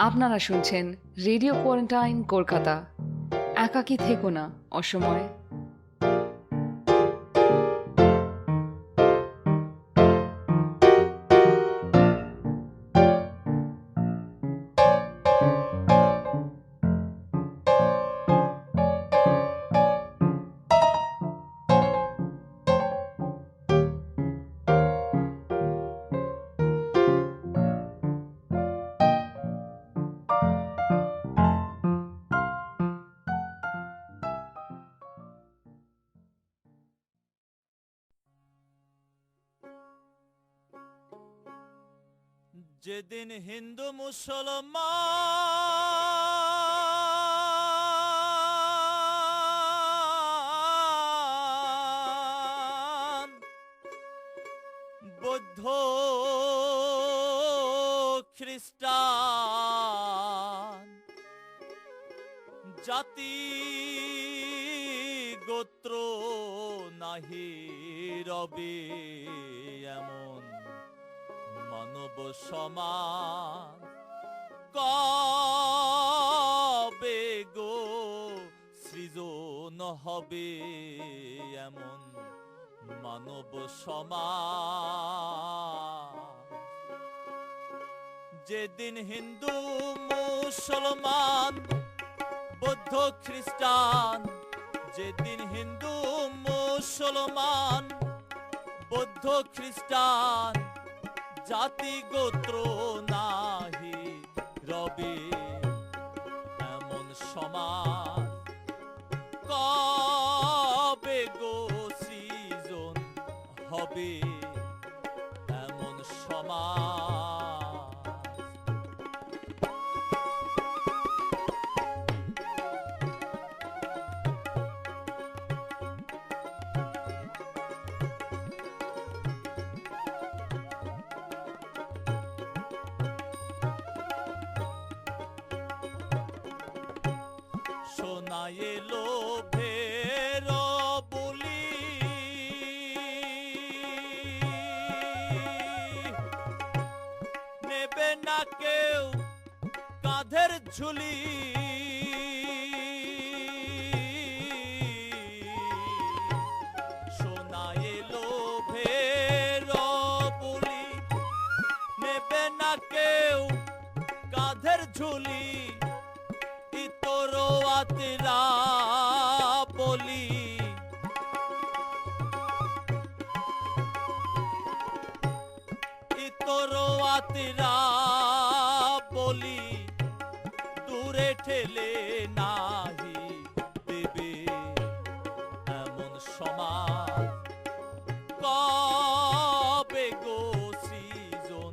আপনারা শুনছেন radio quarantine Kolkata. একাকী থেকো না অসময়ে। যেদিন হিন্দু মুসলমান বৌদ্ধ খ্রিস্টান জাতি গোত্র নাহি রবে এমন মানব সমাজ কবে গো সৃজন হবে এমন মানব সমাজ। যেদিন হিন্দু মুসলমান বৌদ্ধ খ্রিস্টান, যেদিন হিন্দু মুসলমান বৌদ্ধ খ্রিস্টান জাতি গোত্র নাহি রবে এমন সমাজ কবে গো সৃজন হবে এমন সমাজ। শোনা এলো ভের বলি নেবে না কেউ কাঁধের ঝুলি, শোনা এলো ভের বলি নেবে না কেউ কাঁধের ঝুলি, ইতরোয়াতেরা বলি ইতরোয়াতেরা বলি দূরে ঠেলে নাহি দেবে এমন সমাজ কবে গো সৃজন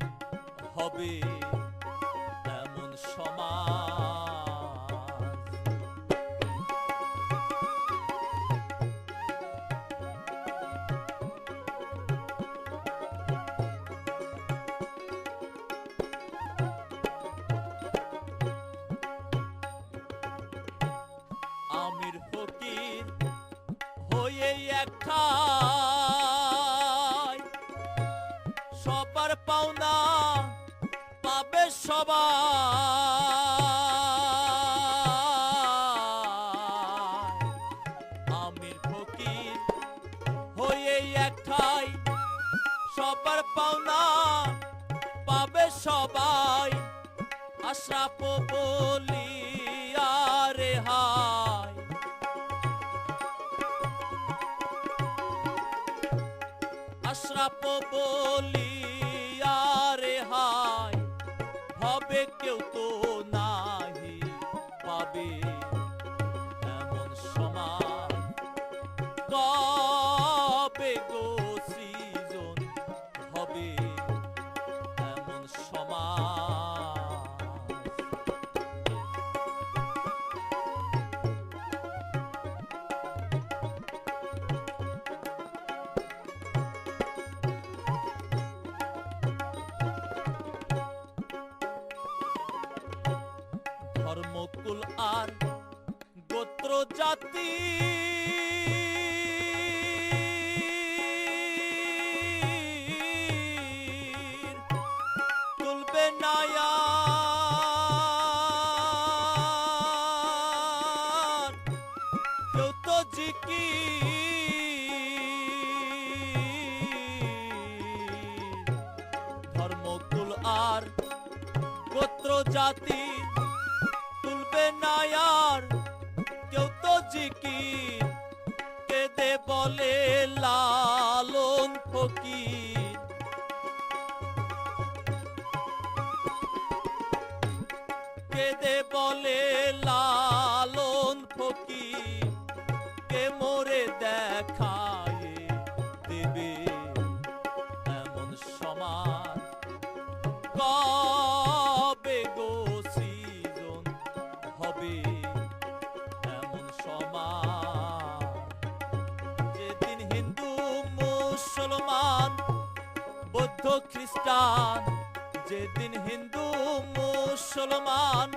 হবে এমন সমাজ। আমির ফকির হয়ে একটাই সবার পাওনা পাবে সবাই। আমির ফকির হয়ে একটাই সবার পাওনা পাবে সবাই। আশরাফ বলি আরে হাই, আশরাফ বলি আরে হাই হবে কেউ তো নাহি পাবে এমন সমাজ কবে গো সৃজন হবে এমন সমাজ। ধর্মকুল আর গোত্র জাতি তুলবে নায়া গোত্র জাতি তুলবে না আর কেউ তো জিকির, কেঁদে বলে লালন ফকির। কেঁদে বলে লালন ফকির, কে মোরে দেখায় দেবে এমন সমাজ। কবে গো সৃজন হবে এমন সমাজ, যেদিন হিন্দু মুসলমান বৌদ্ধ খ্রিস্টান, যেদিন হিন্দু মুসলমান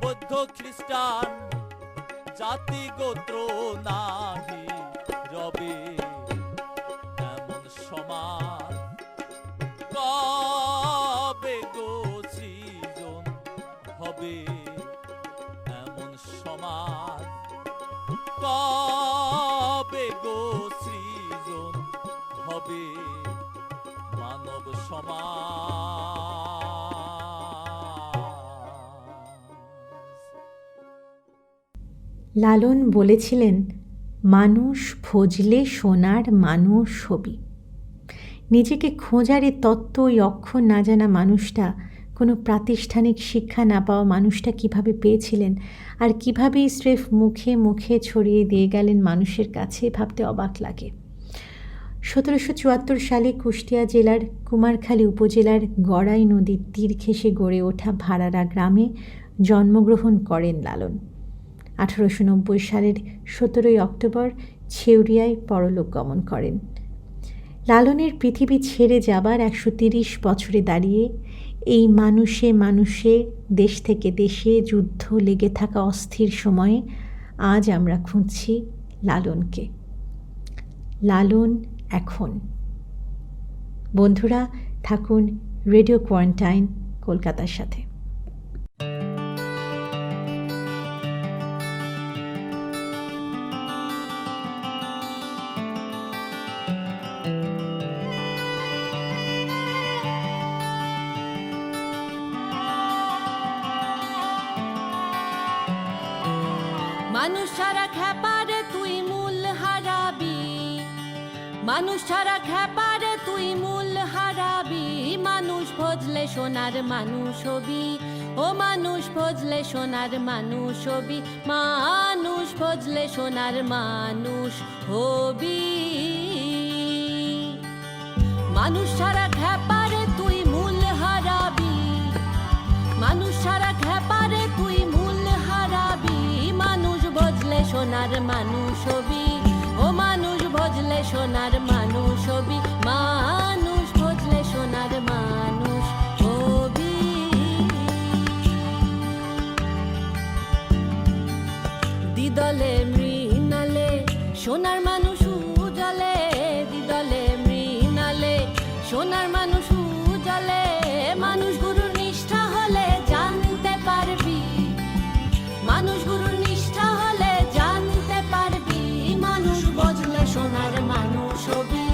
বৌদ্ধ খ্রিস্টান জাতি গোত্র নাহি রবে এমন সমাজ। কবে গো সৃজন হবে এমন সমাজ, কবে গো সৃজন হবে মানব সমাজ। লালন বলেছিলেন, মানুষ ভজলে সোনার মানুষ হবি। নিজেকে খোঁজার এ তত্ত্ব, ওই অক্ষর না জানা মানুষটা, কোনো প্রাতিষ্ঠানিক শিক্ষা না পাওয়া মানুষটা কিভাবে পেয়েছিলেন, আর কীভাবেই স্রেফ মুখে মুখে ছড়িয়ে দিয়ে গেলেন মানুষের কাছে, ভাবতে অবাক লাগে। 1774 সালে কুষ্টিয়া জেলার কুমারখালী উপজেলার গড়াই নদীর তীর ঘেঁষে গড়ে ওঠা ভাড়ারা গ্রামে জন্মগ্রহণ করেন লালন। 1890 সালের 17 অক্টোবর ছেউরিয়ায় পরলোক গমন করেন। লালনের পৃথিবী ছেড়ে যাবার 130 বছরে দাঁড়িয়ে এই মানুষে মানুষে, দেশ থেকে দেশে যুদ্ধ লেগে থাকা অস্থির সময়ে আজ আমরা খুঁজছি লালনকে। লালন এখন। বন্ধুরা, থাকুন রেডিও কোয়ারেন্টাইন কলকাতার সাথে। মানুষ ছাড়া খ্যাপারে তুই মূল হারাবি, মানুষ ছাড়া খ্যাপারে তুই মূল হারাবি। মানুষ ভজলে সোনার মানুষ হবি, ও মানুষ ভজলে সোনার মানুষ হবি, মানুষ ভজলে সোনার মানুষ হবি। মানুষ ছাড়া খ্যাপারে তুই মূল হারাবি, মানুষ ছাড়া খ্যাপারে তুই মূল হারাবি। মানুষ ভজলে সোনার মানুষ হবি, ও মানুষ ভজলে সোনার মানুষ হবি, মানুষ ভজলে সোনার মানুষ হবি। দিদলে মৃণালে সোনার মানুষ উজলে, দিদলে মৃণালে সোনার মানুষ উজলে। মানুষ গুরুর নিষ্ঠা হলে জানতে পারবি, মানুষ গুরুর নিষ্ঠা হলে জানতে পারবি। মানুষ ভজলে সোনার মানুষ হবি,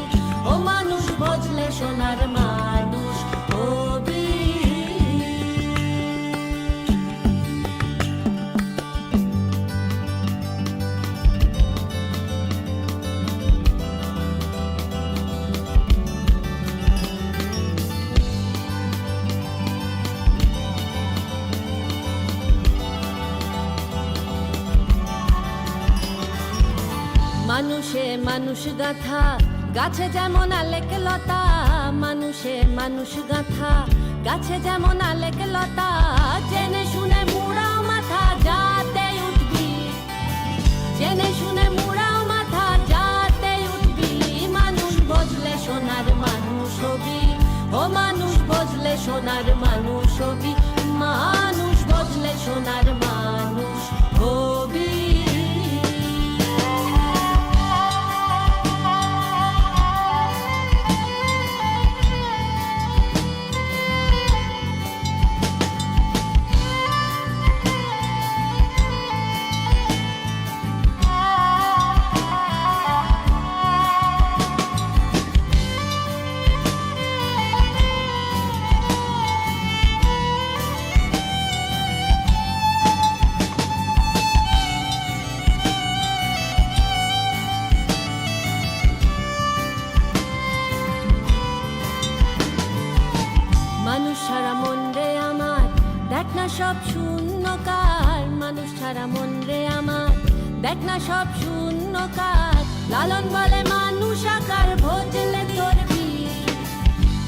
ও মানুষ ভজলে সোনার মানুষ হবি। মানুষে মানুষ গাথা, গাছে যেমন আলেক লতা। মানুষে মানুষ গাথা, গাছে যেমন আলেক লতা। জেনে শুনে মুড়াও মাথা যাতে উঠবি, জেনে শুনে মুড়াও মাথা যাতে উঠবি। মানুষ ভজলে সোনার মানুষ হবি, ও মানুষ ভজলে সোনার মানুষ হবি, মানুষ ভজলে সোনার মানুষ হবি। দেখ না সব শূন্যকার, মানুষ ছাড়া মন রে আমার, দেখ না সব শূন্যকার। লালন বলে মানুষ আকার ভজলে তোর বীর,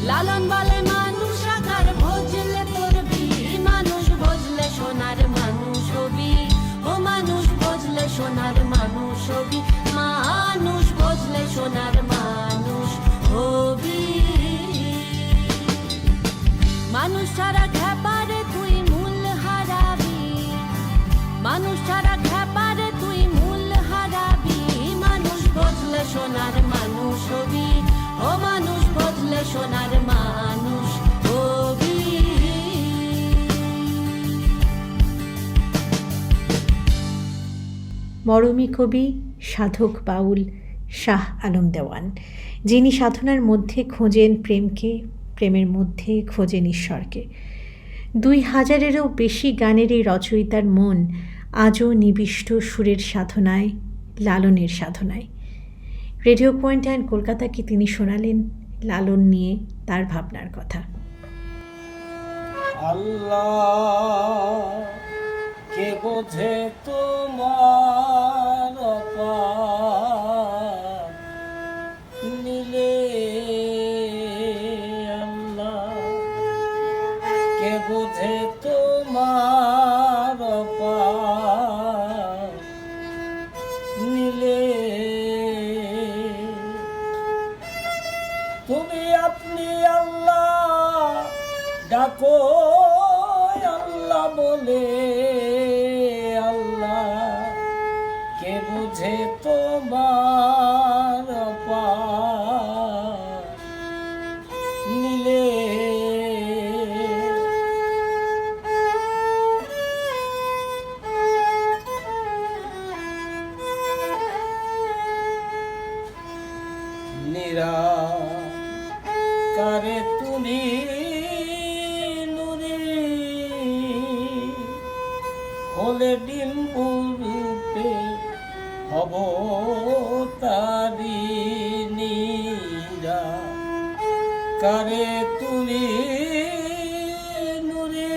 লালন বলে মানুষ আকার ভজলে তোর বীর। মানুষ ভজলে সোনার মানুষ হবি, ও মানুষ ভজলে সোনার মানুষ হবি, মানুষ ভজলে সোনার মানুষ হবি। মানুষ ছাড়া খ্যাপারে তুই মূল হারাবি, মানুষ ছাড়া খ্যাপারে তুই মূল হারাবি। মানুষ ভজলে সোনার মানুষ হবি, ও মানুষ ভজলে সোনার মানুষ হবি। মরমী কবি সাধক বাউল শাহ আলম দেওয়ান, যিনি সাধনার মধ্যে খোঁজেন প্রেমকে, প্রেমের মধ্যে খোঁজেন ঈশ্বরকে। 2000-এরও বেশি গানের এই রচয়িতার মন আজও নিবিষ্ট সুরের সাধনায়, লালনের সাধনায়। রেডিও পয়েন্ট অ্যান্ড কলকাতাকে তিনি শোনালেন লালন নিয়ে তার ভাবনার কথা। আল্লাহ কে বোঝে তোমার অপার নীলে, আল্লাহ কে বোঝে তোমার অপার নীলে। তুমি আপনি আল্লাহ ডাকো আল্লাহ বলে, আল্লাহ কে বুঝে তোমার অপার নীলে। নিরাকারে তুমি হলে ডিম্বু রূপে হব তারি নিরাকারে তুমি নুরি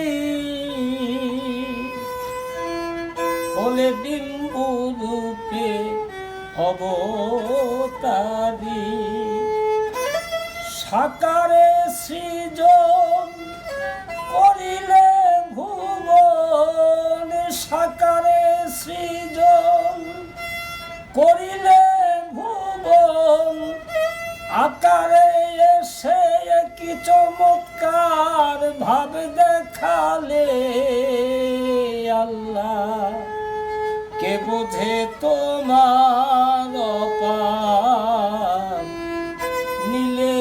হলে ডিম্বু রূপে হব তারি। সাকারে সৃজন করিলে ভুবন, সাকারে সৃজন করিলে ভুবন, আকারে এসে কি চমৎকার ভাব দেখালে। আল্লাহ কে বোঝে তোমার অপার নীলে।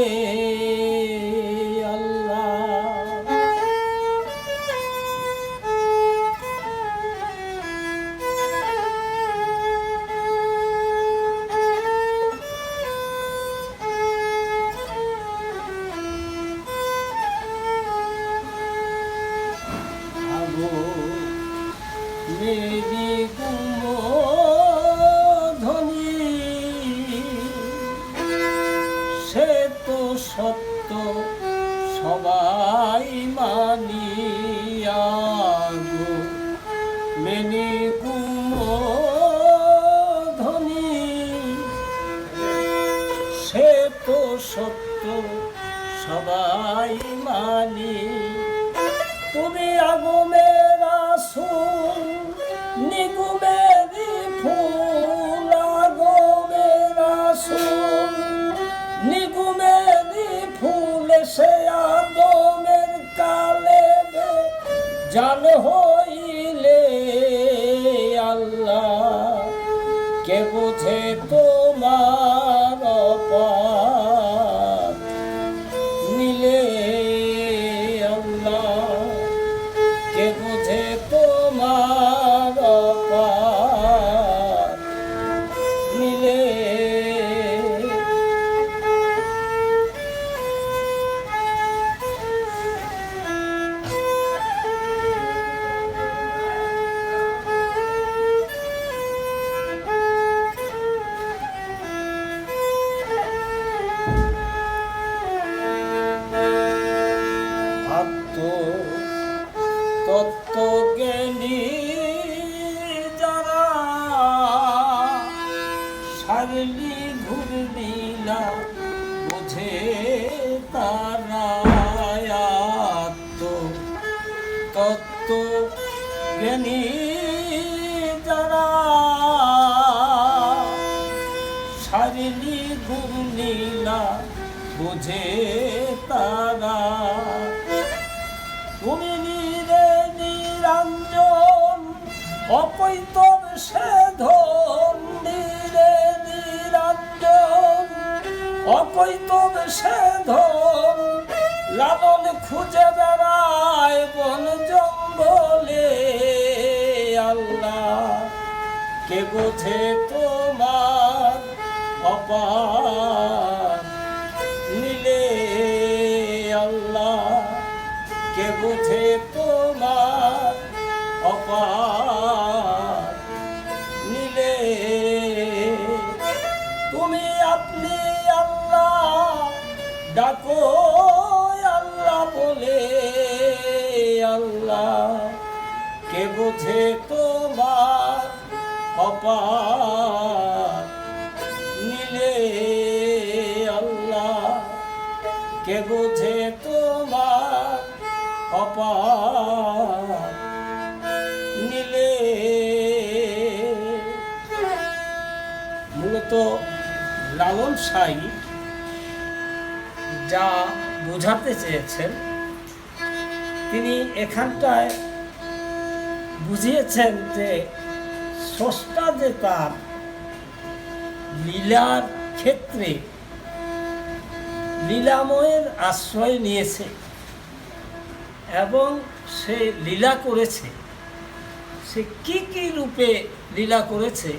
মেরি কুমোধনী সে তো সত্য সবাই মানিয়া গো, মেরি কুমোধনী সে তো সত্য সবাই মানি। তুমি আগমের আসুন নিগুমেরি ফুল, আগমের আসুন নিগুমেরি ফুল, সে আদমের কালে জান হইলে। আল্লাহ কে বোঝে তোমার অপার নীলে। কে বুঝে তোমার অপার নীলে। তত্ত্বজ্ঞানী যারা সারলি ঘুরলিলা বোঝে তারা তত্ত্বজ্ঞানী যারা সারলি ঘুরলিলা বোঝে তারা। তুমি নিরঞ্জন অকৈতব সে ধন, নিরঞ্জন অকৈতব সে ধন, লালন খুঁজে বেড়ায় বন জঙ্গলে। আল্লাহ কে বোঝে তোমার অপার নীলে, আল্লাহ কে বোঝে তোমার অপার নীলে। তুমি আপনি আল্লাহ ডাকো আল্লাহ বলে, আল্লাহ কে বোঝে তোমার অপার নীলে। আল্লাহ কে বোঝে তোমার অপার নীলে। মূলত লালন সাঁই যা বোঝাতে চেয়েছেন, তিনি এখানটায় বুঝিয়েছেন যে স্রষ্টা যে তার লীলার ক্ষেত্রে লীলাময়ের আশ্রয় নিয়েছে এবং সে লীলা করেছে, সে কি কি রূপে লীলা করেছে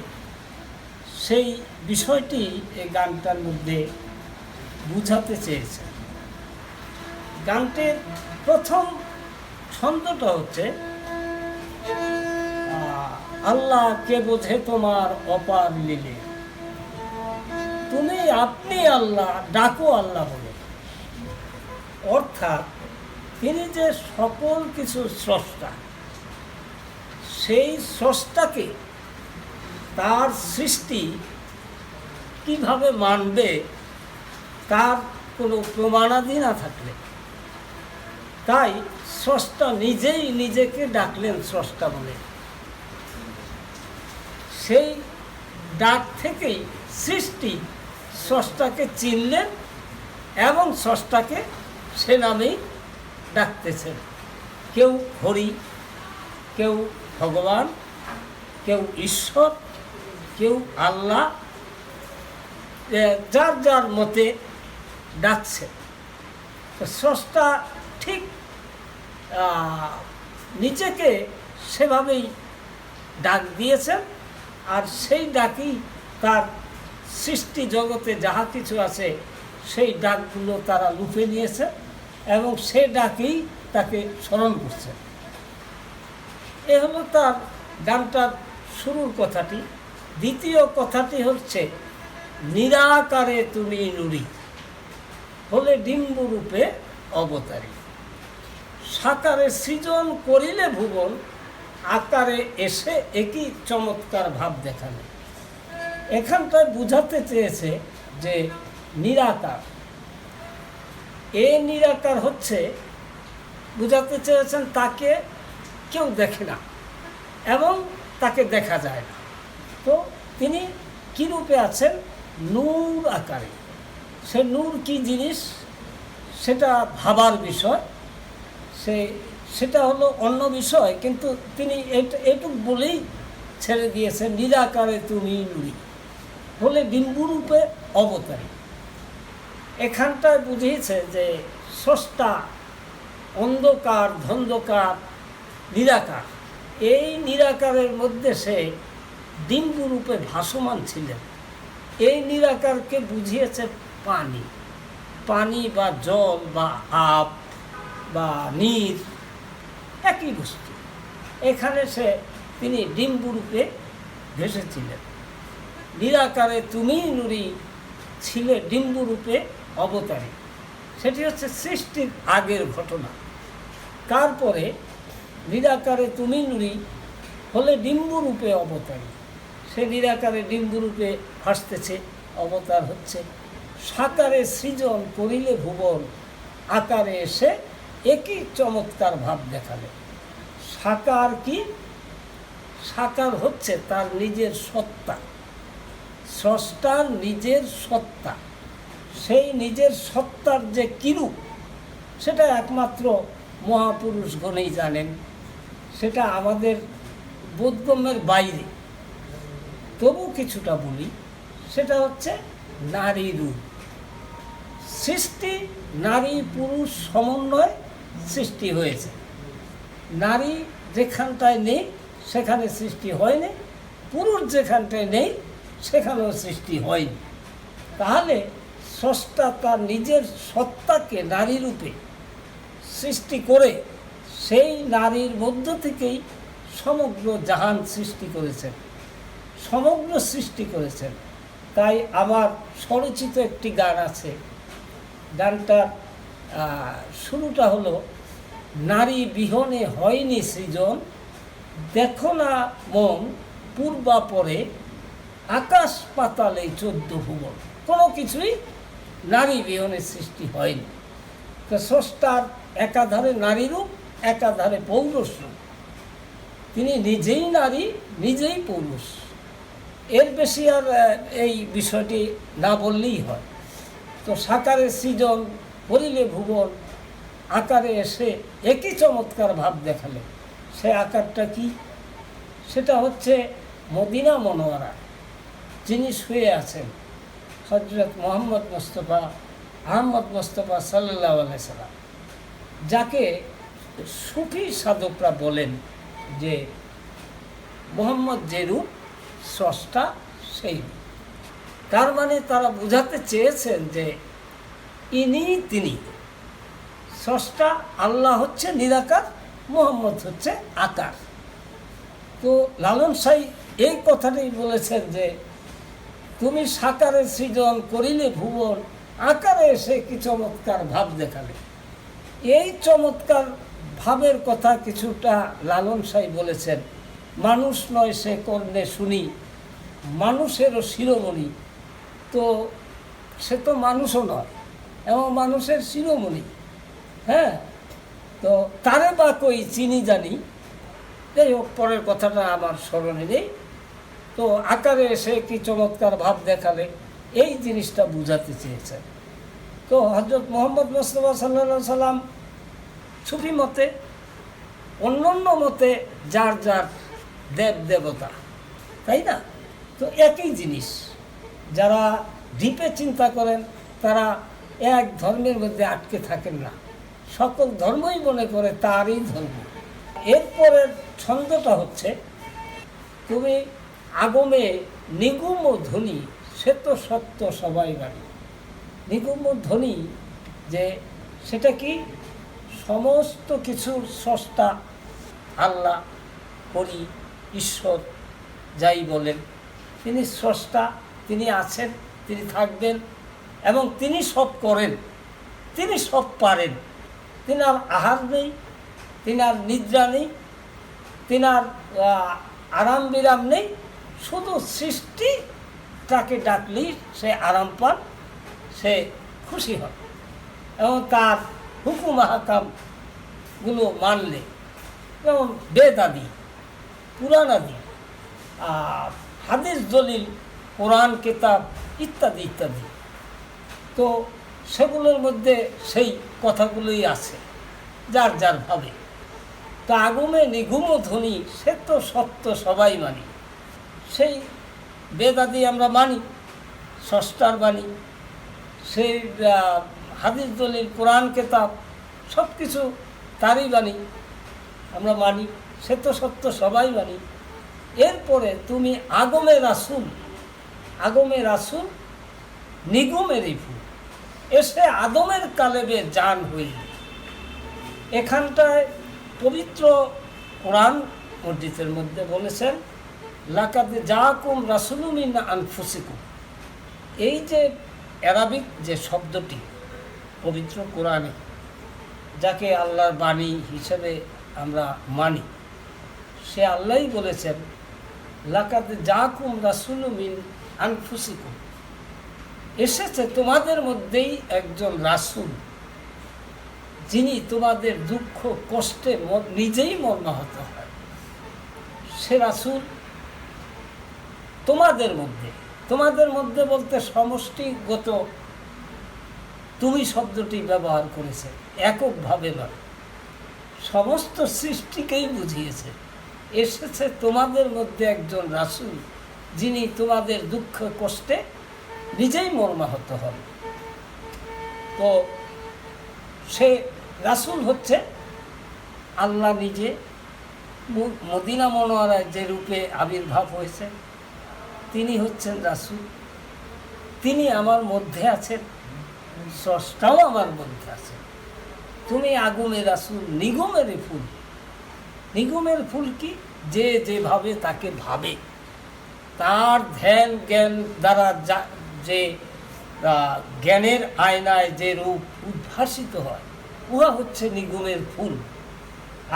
সেই বিষয়টি এই গানটার মধ্যে বুঝাতে চেয়েছে। গানটির প্রথম ছন্দটা হচ্ছে আল্লাহ কে বোঝে তোমার অপার লীলে, তুমি আপনি আল্লাহ ডাকো আল্লাহ বলে। অর্থাৎ তিনি যে সকল কিছু স্রষ্টা, সেই স্রষ্টাকে তার সৃষ্টি কিভাবে মানবে তার কোনো প্রমাণাদি না থাকলে, তাই স্রষ্টা নিজেই নিজেকে ডাকলেন স্রষ্টা বলে। সেই ডাক থেকেই সৃষ্টি স্রষ্টাকে চিনলেন এবং স্রষ্টাকে সে নামেই ডাকতেছেন। কেউ হরি, কেউ ভগবান, কেউ ঈশ্বর, কেউ আল্লাহ, যার যার মতে ডাকছে। তো স্রষ্টা ঠিক নিজেকে সেভাবেই ডাক দিয়েছেন, আর সেই ডাকই তার সৃষ্টি জগতে যাহা কিছু আছে সেই ডাকগুলো তারা লুফে নিয়েছে এবং সেই ডাকেই তাকে স্মরণ করছে। এ হলো তার গানটার শুরুর কথাটি। দ্বিতীয় কথাটি হচ্ছে নিরাকারে তুমি নুরি, হলে ডিম্বরূপে অবতারী, সাকারে সৃজন করিলে ভুবন, আকারে এসে একই চমৎকার ভাব দেখানো। এখানটায় বুঝাতে চেয়েছে যে নিরাকার, এ নিরাকার হচ্ছে বুঝাতে চেয়েছেন তাকে কেউ দেখে না এবং তাকে দেখা যায় না। তো তিনি কী রূপে আছেন? নূর আকারে। সে নূর কি জিনিস সেটা ভাবার বিষয়, সেটা হলো অন্য বিষয়, কিন্তু তিনি এটুক বলেই ছেড়ে দিয়েছেন নিরাকারে তুমি নুরি, হলে ডিম্বুরূপে অবতারী। এখানটায় বুঝিয়েছে যে স্রষ্টা অন্ধকার, ধন্ধকার, নিরাকার, এই নিরাকারের মধ্যে সে ডিম্বুরূপে ভাসমান ছিলেন। এই নিরাকারকে বুঝিয়েছে পানি, পানি বা জল বা আপ বা নীর একই বস্তু। এখানে তিনি ডিম্বুরূপে ভেসেছিলেন। নিরাকারে তুমি নুরি ছিলে ডিম্বুরূপে অবতারী। সেটি হচ্ছে সৃষ্টির আগের ঘটনা। তারপরে নিরাকারে তুমি নুরি হলে ডিম্বরূপে অবতারী, সে নিরাকারে ডিম্বরূপে ভাসতেছে, অবতার হচ্ছে। সাকারে সৃজন করিলে ভুবন, আকারে এসে একই চমৎকার ভাব দেখালে। সাকার কি? সাকার হচ্ছে তার নিজের সত্তা, স্রষ্টার নিজের সত্তা। সেই নিজের সত্তার যে কিরূপ সেটা একমাত্র মহাপুরুষগণেই জানেন, সেটা আমাদের বোধগম্যের বাইরে। তবু কিছুটা বলি, সেটা হচ্ছে নারী রূপ। সৃষ্টি নারী পুরুষ সমন্বয়ে সৃষ্টি হয়েছে। নারী যেখানটায় নেই সেখানে সৃষ্টি হয়নি, পুরুষ যেখানটায় নেই সেখানেও সৃষ্টি হয়নি। তাহলে স্রষ্টা তার নিজের সত্তাকে নারী রূপে সৃষ্টি করে সেই নারীর মধ্য থেকেই সমগ্র জাহান সৃষ্টি করেছেন, সমগ্র সৃষ্টি করেছেন। তাই আমার স্বরচিত একটি গান আছে, গানটার শুরুটা হলো, নারী বিহনে হয়নি সৃজন, দেখো না মন পূর্বাপরে, আকাশ পাতালে 14 ভুবন। কোনো কিছুই নারী বিহনে সৃষ্টি হয়নি। তো স্রষ্টার একাধারে নারী রূপ, একাধারে পৌরুষ রূপ। তিনি নিজেই নারী, নিজেই পুরুষ। এর বেশি আর এই বিষয়টি না বললেই হয়। তো সাকারে সৃজন করিলে ভুবন, আকারে এসে একই চমৎকার ভাব দেখালে। সে আকারটা কি? সেটা হচ্ছে মদিনা মনোয়ারা, যিনি শুয়ে আছেন, হযরত মুহাম্মদ মুস্তাফা আহমদ মুস্তাফা সাল্লাল্লাহু আলাইহি সাল্লাম, যাকে সুফি সাধকরা বলেন যে মুহাম্মদ যে রূপ, স্রষ্টা সেই রূপ। তার মানে তারা বোঝাতে চেয়েছেন যে ইনি তিনি। স্রষ্টা আল্লাহ হচ্ছে নিরাকার, মুহাম্মদ হচ্ছে আকার। তো লালন সাই এই কথাটাই বলেছেন যে তুমি সাকারে সৃজন করিলে ভুবন, আকারে এসে কি চমৎকার ভাব দেখালে। এই চমৎকার ভাবের কথা কিছুটা লালন সাই বলেছেন, মানুষ নয় সে কর্ণে শুনি, মানুষেরও শিরোমণি। তো সে তো মানুষও নয়, এবং মানুষের শিরোমণি। হ্যাঁ, তো তারে বা কই চিনি জানি, যাই হোক, পরের কথাটা আমার স্মরণে নেই। তো আকারে এসে কি চমৎকার ভাব দেখালে, এই জিনিসটা বুঝাতে চেয়েছেন। তো হযরত মুহাম্মদ মুস্তাফা সাল্লাল্লাহু আলাইহি সাল্লাম সুফি মতে, অন্য মতে যার যার দেব দেবতা, তাই না? তো একই জিনিস। যারা ডিপে চিন্তা করেন তারা এক ধর্মের মধ্যে আটকে থাকেন না, সকল ধর্মই মনে করে তারই ধর্ম। এরপরের ছন্দটা হচ্ছে, তুমি আগমে নিগুম ধ্বনি, সে তো সত্য সবাই জানে। নিগুম ধ্বনি যে সেটা কি? সমস্ত কিছুর স্রষ্টা আল্লাহ, হরি, ঈশ্বর যাই বলেন, তিনি স্রষ্টা, তিনি আছেন, তিনি থাকবেন, এবং তিনি সব করেন, তিনি সব পারেন। তিনি আর আহার নেই, তিনি আর নিদ্রা নেই, তিনি আর আরাম বিরাম নেই। শুধু সৃষ্টি তাকে ডাকলেই সে আরাম পান, সে খুশি হয়, এবং তার হুকুম হাকামগুলো মানলে, যেমন বেদ আদি, পুরাণ আদি, হাদিস দলিল, কোরআন কিতাব ইত্যাদি ইত্যাদি, তো সেগুলোর মধ্যে সেই কথাগুলোই আছে যার যার ভাবে। তো আগমে নিগুম ধ্বনি, সে তো সত্য সবাই মানি। সেই বেদাদি আমরা মানি, স্রষ্টার বাণী, সেই হাদিস দলিল, কোরআন কেতাব, সব কিছু তারই বাণী আমরা মানি, সে তো সত্য সবাই মানি। এরপরে তুমি আগমে রাসূল, আগমে রাসূল নিগুমেরই ফুল, এসে আদমের কালেবে জান হইল। এখানটায় পবিত্র কোরআন মসজিদের মধ্যে বলেছেন, লাকাদ জাআকুম রাসূলুম মিন আনফুসিকুম। এই যে অ্যারাবিক যে শব্দটি পবিত্র কোরআনে, যাকে আল্লাহর বাণী হিসেবে আমরা মানি। সে আল্লাহই বলেছেন, লাকাদ জাকুম রাসূলুম মিন আনফুসিকুম, এসেছে তোমাদের মধ্যেই একজন রাসূল, যিনি তোমাদের দুঃখ কষ্টে নিজেই মর্মাহত হয়। সে রাসূল তোমাদের মধ্যে বলতে সমষ্টিগত তুমি শব্দটি ব্যবহার করেছে, এককভাবে নয়, সমস্ত সৃষ্টিকেই বুঝিয়েছে। এসেছে তোমাদের মধ্যে একজন রাসূল, যিনি তোমাদের দুঃখ কষ্টে নিজেই মর্মাহত হন। তো সে রাসূল হচ্ছে আল্লাহ নিজে মদিনা মনোয়ারায় যে রূপে আবির্ভাব হয়েছে, তিনি হচ্ছেন রাসূল। তিনি আমার মধ্যে আছেন, স্রষ্টাও আমার মধ্যে আছে। তুমি আগুনে রাসূল, নিগমের ফুল। নিগমের ফুল কি? যে যেভাবে তাকে ভাবে, তার ধ্যান জ্ঞান দ্বারা যে জ্ঞানের আয়নায় যে রূপ উদ্ভাসিত হয়, উহা হচ্ছে নিগমের ফুল।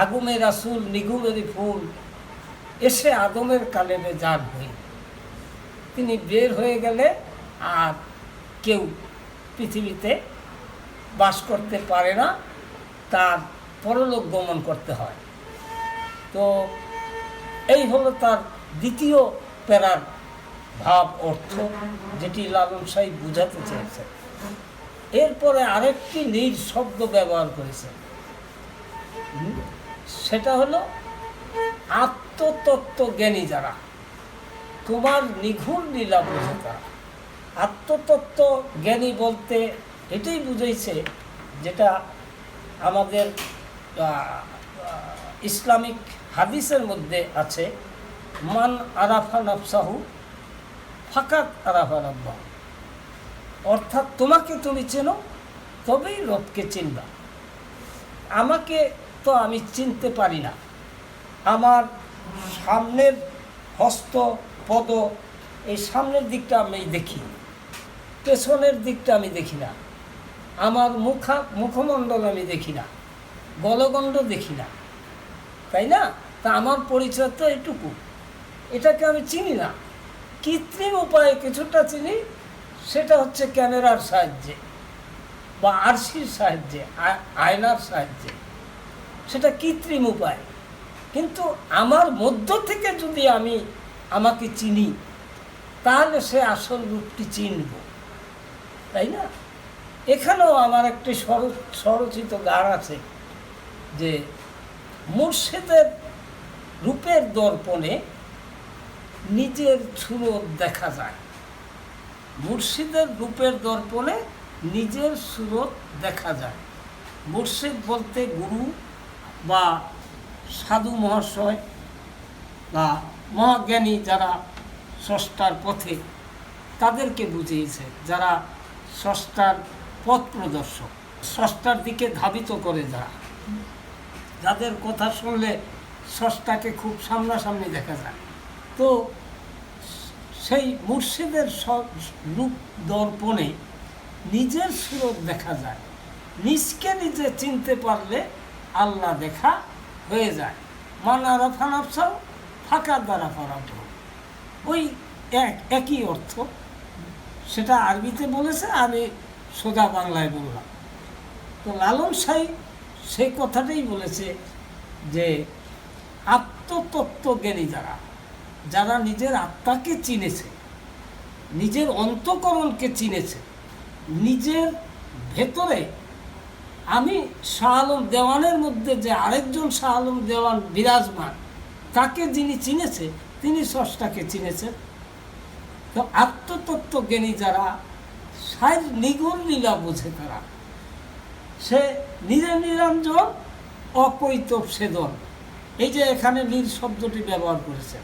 আগুনে রাসূল, নিগমের ফুল, এসে আদমের কালেমে জান হই। তিনি বের হয়ে গেলে আর কেউ পৃথিবীতে বাস করতে পারে না, তার পরলোক গমন করতে হয়। তো এই হলো তার দ্বিতীয় প্যারার ভাব, অর্থ, যেটি লালন সাহেব বুঝাতে চেয়েছেন। এরপরে আরেকটি নীড় শব্দ ব্যবহার করেছে, সেটা হলো আত্মতত্ত্ব জ্ঞানী যারা, তোমার নিঘুর লীলা বোঝে তারা। আত্মতত্ত্ব জ্ঞানী বলতে এটাই বুঝাইছে, যেটা আমাদের ইসলামিক হাদিসের মধ্যে আছে, মান আরাফা নাফসাহু ফাকাত আরাফা রাব্বাহু, অর্থাৎ তোমাকে তুমি চেনো তবেই রবকে চিনবা। আমাকে তো আমি চিনতে পারি না, আমার সামনের হস্ত পদ, এই সামনের দিকটা আমি দেখি, পেছনের দিকটা আমি দেখি না, আমার মুখমণ্ডল আমি দেখি না, গলগণ্ড দেখি না, তাই না? তা আমার পরিচয় তো এটুকু, এটাকে আমি চিনি না। কৃত্রিম উপায়ে কিছুটা চিনি, সেটা হচ্ছে ক্যামেরার সাহায্যে বা আরশির সাহায্যে, আয়নার সাহায্যে, সেটা কৃত্রিম উপায়। কিন্তু আমার মধ্য থেকে যদি আমি আমাকে চিনি, তাহলে সে আসল রূপটি চিনব, তাই না? এখানেও আমার একটি স্বরচিত গান আছে, যে মুর্শিদের রূপের দর্পণে নিজের সুরত দেখা যায়। মুর্শিদের রূপের দর্পণে নিজের সুরত দেখা যায়। মুর্শিদ বলতে গুরু বা সাধু মহাশয় বা মহাজ্ঞানী যারা স্রষ্টার পথে, তাদেরকে বুঝিয়েছে, যারা স্রষ্টার পথ প্রদর্শক, স্রষ্টার দিকে ধাবিত করে, যাদের কথা শুনলে স্রষ্টাকে খুব সামনাসামনি দেখা যায়। তো সেই মুর্শিদের রূপ দর্পণে নিজের সুরত দেখা যায়। নিজকে নিজে চিনতে পারলে আল্লাহ দেখা হয়ে যায়। মান আরাফা নাফসাহু ফাকাদ আরাফা রাব্বাহু, ওই একই অর্থ। সেটা আরবিতে বলেছে, আমি সোজা বাংলায় বললাম। তো লালন সাহেব সেই কথাটাই বলেছে, যে আত্মতত্ত্ব জ্ঞানী যারা নিজের আত্মাকে চিনেছে, নিজের অন্তঃকরণকে চিনেছে, নিজের ভেতরে আমি শাহ আলম দেওয়ানের মধ্যে যে আরেকজন শাহ আলম দেওয়ান বিরাজমান, তাকে যিনি চিনেছে, তিনি স্রষ্টাকে চিনেছেন। তো আত্মতত্ত্ব জ্ঞানী যারা, সার নিগুণ লীলা বোঝে তারা, সে নিরঞ্জন অকৈতব সেদন। এই যে এখানে নীর শব্দটি ব্যবহার করেছে,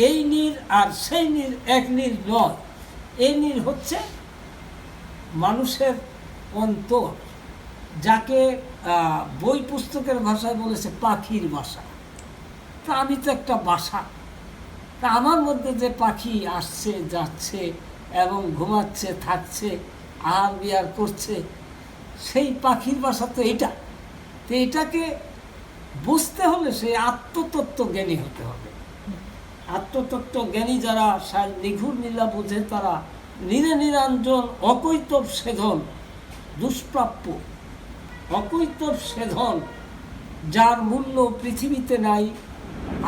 এই নীর আর সেই নীর এক নীর নয়। এই নীর হচ্ছে মানুষের অন্তর, যাকে বই পুস্তকের ভাষায় বলেছে পাখির বাসা। তা আমি তো একটা বাসা, তা আমার মধ্যে যে পাখি আসছে যাচ্ছে এবং ঘুমাচ্ছে থাকছে, আহার বিহার করছে, সেই পাখির বাসা তো এটা। তো এটাকে বুঝতে হলে সে আত্মতত্ত্ব জ্ঞানী হতে হবে। আত্মতত্ত্ব জ্ঞানী যারা নিঘুর নীলা বোঝে তারা নিরঞ্জন অকৈতব সেধন দুষ্প্রাপ্য। অকৈতব সেধন যার মূল্য পৃথিবীতে নাই,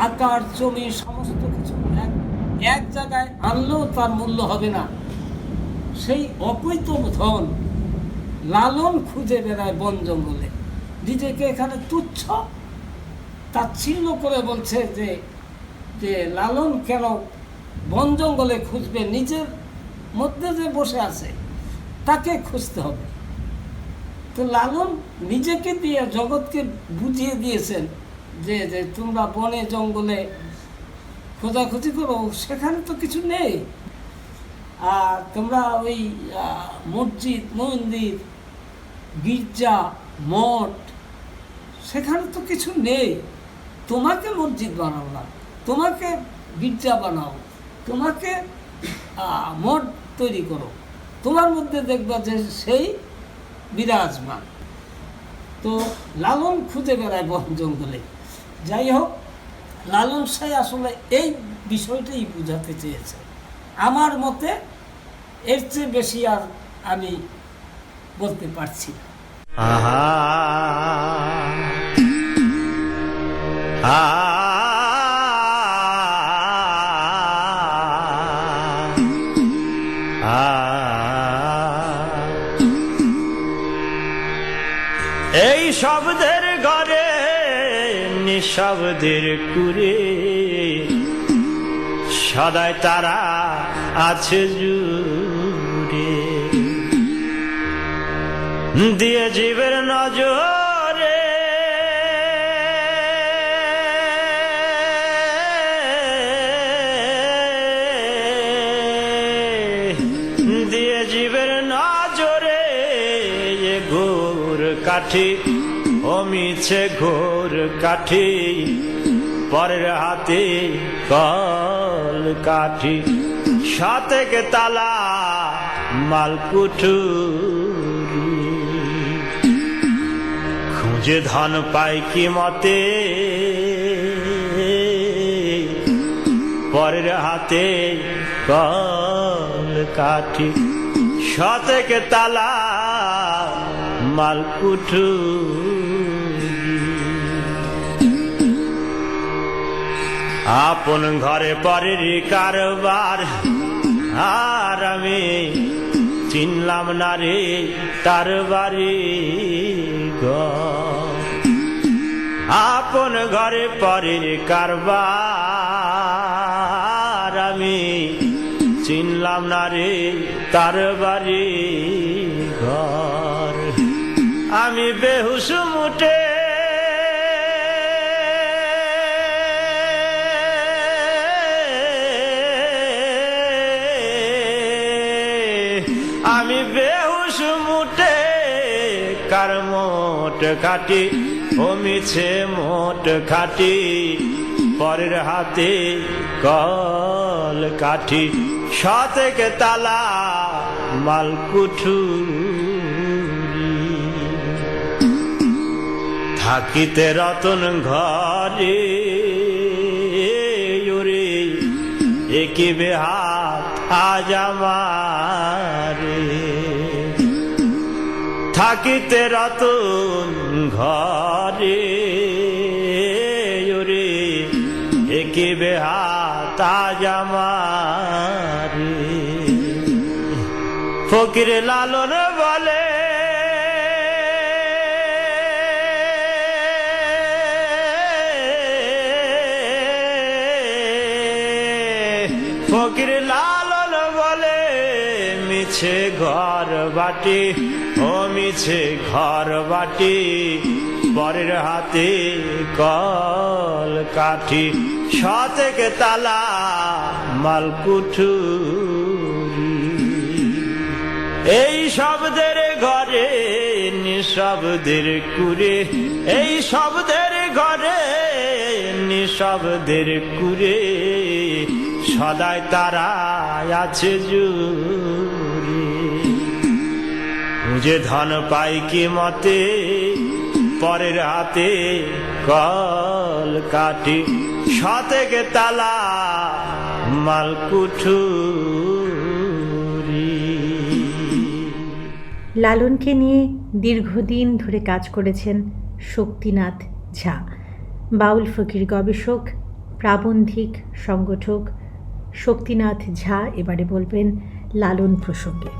আকার জমি সমস্ত কিছু এক জায়গায় আনলেও তার মূল্য হবে না, সেই অকৈতব ধন লালন খুঁজে বেড়ায় বন জঙ্গলে। নিজেকে এখানে তুচ্ছ তাচ্ছিল্য করে বলছে যে লালন কেন বন জঙ্গলে খুঁজবে, নিজের মধ্যে যে বসে আছে তাকে খুঁজতে হবে। তো লালন নিজেকে দিয়ে জগৎকে বুঝিয়ে দিয়েছেন যে তোমরা বনে জঙ্গলে খোঁজাখুঁজি করো, সেখানে তো কিছু নেই। আর তোমরা ওই মসজিদ মন্দির গির্জা মঠ সেখানে তো কিছু নেই। তোমাকে মসজিদ বানাও না, তোমাকে গির্জা বানাও, তোমাকে মঠ তৈরি করো, তোমার মধ্যে দেখবা যে সেই বিরাজমান। তো লালন খুঁজে বেড়ায় বন জঙ্গলে। যাই হোক, লালন সাই আসলে এই বিষয়টাই বোঝাতে চেয়েছে। আমার মতে এর চেয়ে বেশি আর আমি বলতে পারছি না। এই শব্দের ঘরে নিঃশব্দের কুরে সদাই তারা আছে জুড়ে, দিয়ে জীবের নজরে দিয়ে জীবের নজরে ঘোর কাঠি ও মিছে ঘোর কাঠি, পরের হাতে কল কাঠি, সাতেক তালা মালকুঠুরি, খুঁজে ধন পাই কি মতে, পরের হাতে কল কাঠি, সাতেক তালা মালকুঠুরি। আপন ঘরে পরের কারবার আর আমি চিনলাম না রে তার বাড়ি ঘর। আপন ঘরে পরের কারবার আমি চিনলাম না রে তার বাড়ি ঘর। আমি বেহুশ মুটে আমি বেহুশ মুটে কার মোট খাটি ও মিছে মোট খাটি, পরের হাতে কল কাঠি, সাতেক তালা মালকুঠুরি। থাকিতে রতন ঘরে ওরে একই বেহাত আজ আমারে, থাকিতে রতন ঘরে ওরে একই বেহাত আজ আমারে। ফকির লালন বলে ফকির লালন বলে মিছে ঘর বাটি ও মিছে ঘর বাটি, পরের হাতে কল কাঠি, সাতেক তালা মালকুঠুরি। এই শব্দের ঘরে নিঃশব্দের কুরে, এই শব্দের ঘরে নিঃশব্দের কুরে, সদাই তারা আছে জুড়ে। খুঁজে ধন পাই কি মতে, পরের হাতে কল কাটি শতেক তালা মালকুঠুরি। লালনকে নিয়ে দীর্ঘদিন ধরে কাজ করেছেন শক্তিনাথ ঝা, বাউল ফকির গবেষক, প্রাবন্ধিক, সংগঠক। শক্তিনাথ ঝা এবারে বলবেন লালন প্রসঙ্গে।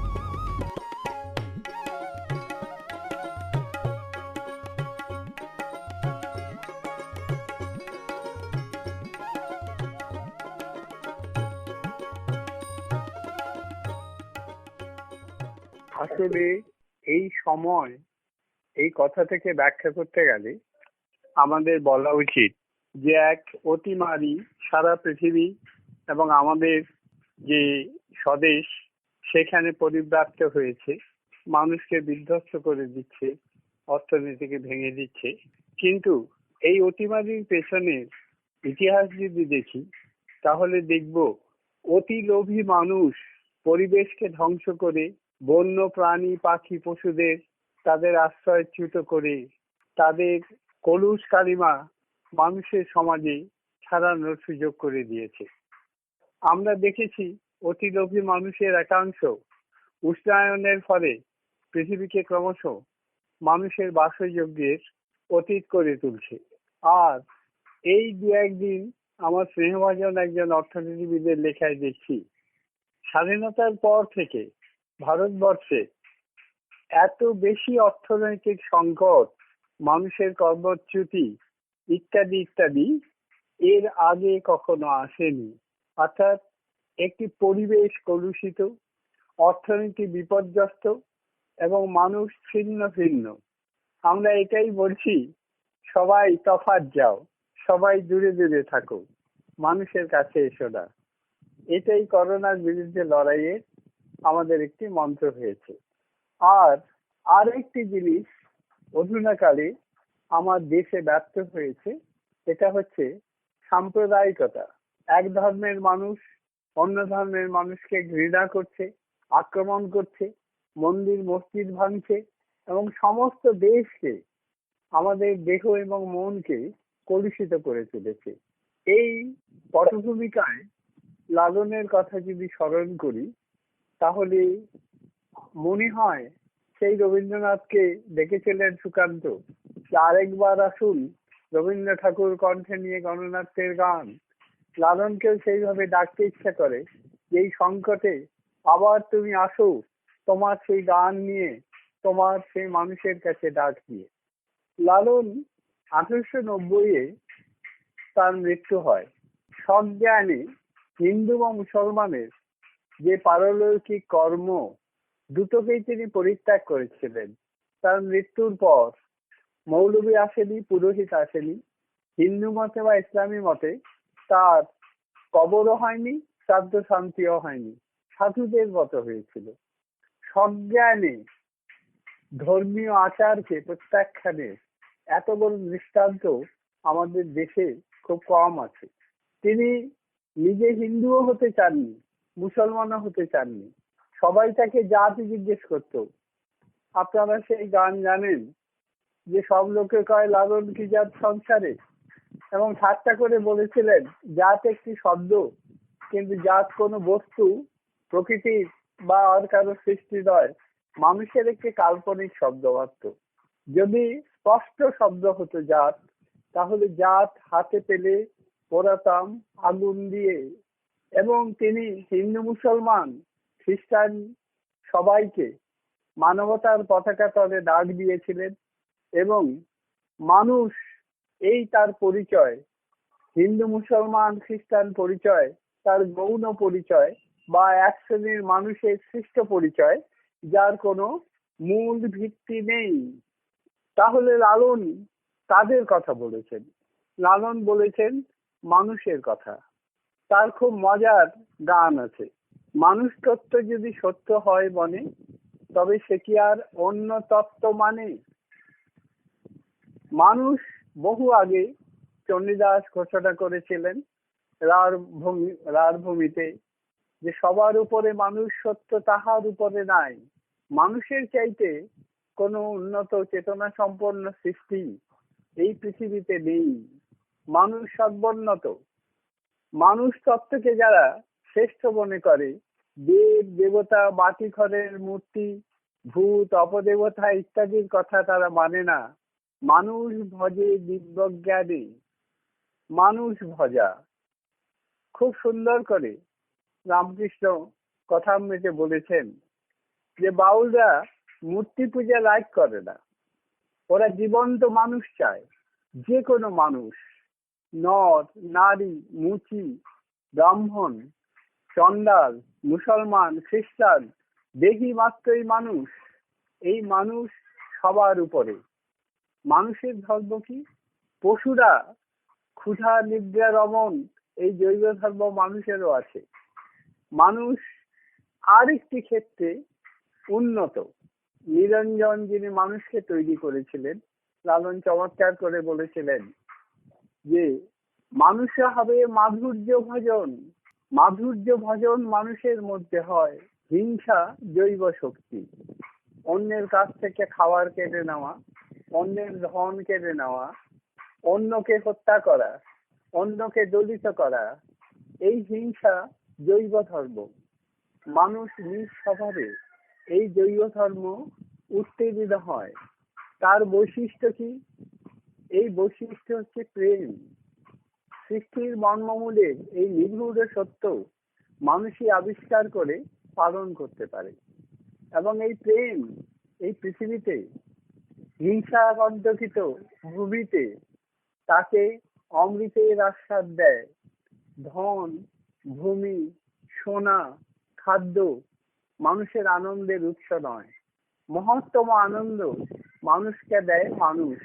আসলে এই সময় এই কথা থেকে ব্যাখ্যা করতে গেলে আমাদের বলা উচিত যে এক অতিমারী সারা পৃথিবী এবং আমাদের যে স্বদেশ সেখানে পরিব্যাপ্ত হয়েছে, মানুষকে বিধ্বস্ত করে দিচ্ছে, অর্থনীতিকে ভেঙে দিচ্ছে। কিন্তু এই অতিমারীর পেছনের ইতিহাস যদি দেখি তাহলে দেখব অতি লোভী মানুষ পরিবেশকে ধ্বংস করে, বন্য প্রাণী পাখি পশুদের তাদের আশ্রয়চ্যুত করে, তাদের কলুষ কালিমা মানুষের সমাজে ছড়ানোর সুযোগ করে দিয়েছে। আমরা দেখেছি অতি লোভী মানুষের একাংশ উষ্ণায়নের ফলে পৃথিবীকে ক্রমশ মানুষের বাসযোগ্যের অতীত করে তুলছে। আর এই দু একদিন আমার স্নেহভাজন একজন অর্থনীতিবিদের লেখায় দেখছি, স্বাধীনতার পর থেকে ভারতবর্ষে এত বেশি অর্থনৈতিক সংকট, মানুষের কর্মচ্যুতি ইত্যাদি ইত্যাদি এর আগে কখনো আসেনি। অর্থাৎ একটি পরিবেশ কলুষিত, অর্থনীতি বিপর্যস্ত এবং মানুষ ছিন্ন ভিন্ন। আমরা এটাই বলছি, সবাই তফাৎ যাও, সবাই দূরে দূরে থাকো, মানুষের কাছে এসো না। এটাই করোনার বিরুদ্ধে লড়াইয়ের আমাদের একটি মন্ত্র হয়েছে। আর একটি জিনিস অধুনাকালে আমার দেশে ব্যর্থ হয়েছে, এটা হচ্ছে সাম্প্রদায়িকতা। এক ধর্মের মানুষ অন্য ধর্মের মানুষকে ঘৃণা করছে, আক্রমণ করছে, মন্দির মসজিদ ভাঙছে এবং সমস্ত দেশকে, আমাদের দেহ এবং মনকে কলুষিত করে তুলেছে। এই পটভূমিকায় লালনের কথা যদি স্মরণ করি তাহলে মনে হয় সেই রবীন্দ্রনাথকে ডেকেছিলেন সুকান্ত, আরেকবার আসুন রবীন্দ্র ঠাকুর কণ্ঠে নিয়ে গণনাট্যের গান। লালনকেও সেইভাবে ডাকতে ইচ্ছা করে, এই সংকটে আবার তুমি আসো তোমার সেই গান নিয়ে, তোমার সেই মানুষের কাছে ডাক দিয়ে। লালন 1890-এ তার মৃত্যু হয়। সজ্ঞানে হিন্দু বা মুসলমানের যে পারলৌকিক কর্ম দুটোকেই তিনি পরিত্যাগ করেছিলেন। তার মৃত্যুর পর মৌলবী আসেনি, পুরোহিত আসেনি। হিন্দু মতে বা ইসলামী মতে তার কবরও হয়নি, শ্রাদ্ধ শান্তিও হয়নি, সাধুদের মতো হয়েছিল। সজ্ঞানে ধর্মীয় আচারকে প্রত্যাখ্যানের এত বড় দৃষ্টান্ত আমাদের দেশে খুব কম আছে। তিনি নিজে হিন্দুও হতে চাননি, মুসলমানও হতে চাননি, সবাই তাকে জাতি জিজ্ঞেস করত। আপনারা সেই গান জানেন যে সব লোকে কয় লালন কি জাত সংসারে, এবং ঠাট্টা করে বলেছিলেন জাত একটি শব্দ, কিন্তু জাত কোনো বস্তু, প্রকৃতির বা আর কারো সৃষ্টি নয়, মানুষের একটি কাল্পনিক শব্দ মাত্র। যদি স্পষ্ট শব্দ হতো জাত, তাহলে জাত হাতে পেলে পোড়াতাম আগুন দিয়ে। এবং তিনি হিন্দু মুসলমান খ্রিস্টান সবাইকে মানবতার পতাকা তলে ডাক দিয়েছিলেন। এবং মানুষ এই তার পরিচয়, হিন্দু মুসলমান খ্রিস্টান পরিচয় তার গৌণ পরিচয় বা এক শ্রেণীর মানুষের সৃষ্ট পরিচয়, যার কোনো মূল ভিত্তি নেই। তাহলে লালন কাদের কথা বলেছেন? লালন বলেছেন মানুষের কথা। তার খুব মজার গান আছে, মানুষ তত্ত্ব যদি সত্য হয় বনে, তবে সে কি আর অন্য তত্ত্ব মানে? মানুষ বহু আগে চণ্ডীদাস ঘোষণা করেছিলেন রার ভূমিতে যে সবার উপরে মানুষ সত্য, তাহার উপরে নাই। মানুষের চাইতে কোনো উন্নত চেতনা সম্পন্ন সৃষ্টি এই পৃথিবীতে নেই। মানুষ সর্বোন্নত। মানুষ তত্ত্বকে যারা শ্রেষ্ঠ মনে করে, দেব দেবতা, মাটি খড়ের মূর্তি, ভূত, অপদেবতা ইত্যাদির কথা তারা মানে না। মানুষ ভজে দিব্যজ্ঞানে, মানুষ ভজা। খুব সুন্দর করে রামকৃষ্ণ কথামৃতে বলেছেন যে বাউলরা মূর্তি পূজা লাইক করে না, ওরা জীবন্ত মানুষ চায়। যে কোনো মানুষ, নর নারী, মুচি, ব্রাহ্মণ, চন্ডাল, মুসলমান, খ্রিস্টান, দেহি মাত্রই মানুষ। এই মানুষ সবার উপরে। মানুষের ধর্ম কি? পশুরা ক্ষুধা নিদ্রা রমণ, এই জৈব ধর্ম মানুষেরও আছে। মানুষ আরেকটি ক্ষেত্রে উন্নত। নিরঞ্জন যিনি মানুষকে তৈরি করেছিলেন, লালন চমৎকার করে বলেছিলেন যে মানুষরা হবে মাধুর্য ভজন। মাধুর্য ভজন মানুষের মধ্যে হয়। হিংসা জৈব শক্তি। অন্যের কাছ থেকে খাবার কেড়ে নেওয়া, অন্যের ধন কেড়ে নেওয়া, অন্যকে হত্যা করা, অন্যকে দলিত করা, এই হিংসা জৈব ধর্ম। মানুষ নিজ স্বভাবে এই জৈব ধর্ম উত্তেজিত হয়। তার বৈশিষ্ট্য কি? এই বৈশিষ্ট্য হচ্ছে প্রেম। সৃষ্টির মর্মমূলে এই নিগূঢ় সত্য মানুষই আবিষ্কার করে পালন করতে পারে। এবং এই প্রেম এই পৃথিবীতে হিংসা কণ্টকিত ভূমিতে তাকে অমৃতের আস্বাদ দেয়। ধন, ভূমি, সোনা, খাদ্য মানুষের আনন্দের উৎস নয়। মহত্তম আনন্দ মানুষকে দেয় মানুষ।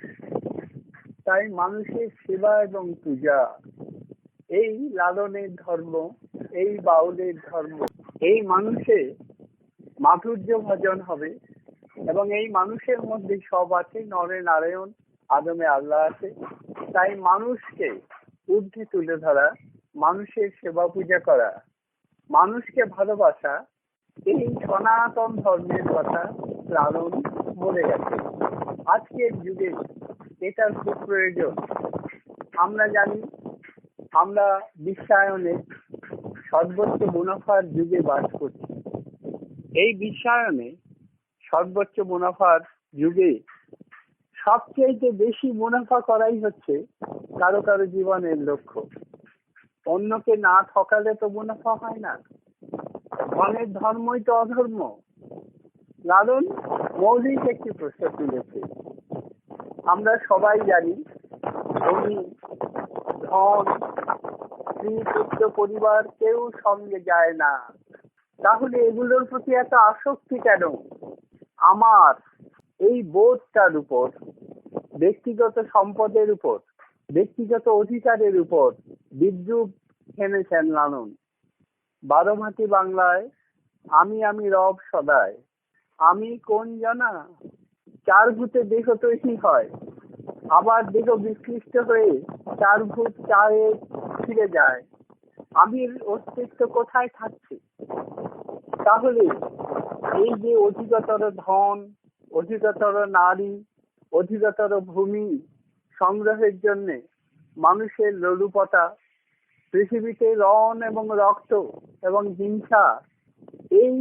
তাই মানুষের সেবা এবং পূজা, এই লালনের ধর্ম, এই বাউলের ধর্ম। এই মানুষে মাধুর্য ভজন হবে এবং এই মানুষের মধ্যে সব আছে। নরে নারায়ণ, আদমে আল্লাহ আছে। তাই মানুষকে ঊর্ধ্বে তুলে ধরা, মানুষের সেবা পূজা করা, মানুষকে ভালোবাসা, এই সনাতন ধর্মের কথা লালন বলে গেছে। আজকের যুগে এটার খুব প্রয়োজন। আমরা জানি আমরা বিশ্বায়নে সর্বোচ্চ মুনাফার যুগে বাস করছি। এই বিশ্বায়নে সর্বোচ্চ মুনাফার যুগে সবচেয়ে বেশি মুনাফা করাই হচ্ছে কারো কারো জীবনের লক্ষ্য। অন্যকে না ঠকালে তো মুনাফা হয় না। ধনের ধর্মই তো অধর্ম। লালন মৌলিক একটি প্রশ্ন তুলেছে। আমরা সবাই জানি ধনী, ধন, স্ত্রী, পুত্র, পরিবার কেউ সঙ্গে যায় না। তাহলে এগুলোর প্রতি এত আসক্তি কেন? আমার এই বোধটার উপর, ব্যক্তিগত সম্পদের উপর, ব্যক্তিগত অধিকারের উপর বিদ্রুপ এনেছেন লালন। বারোমাটি বাংলায় আমি আমি রব সদায়, আমি কোন জানা? চার ভূতে দেহ তৈরি হয়, আবার দেহ বিকৃষ্ট হয়ে চার ভূত চারে ফিরে যায়। আমির অস্তিত্ব কোথায় থাকছে? তাহলে এই যে অধিকতর ধন, অধিকতর নারী, অধিকতর ভূমি সংগ্রহের জন্য মানুষের লোলুপতা, পৃথিবীতে রণ এবং রক্ত এবং হিংসা, এই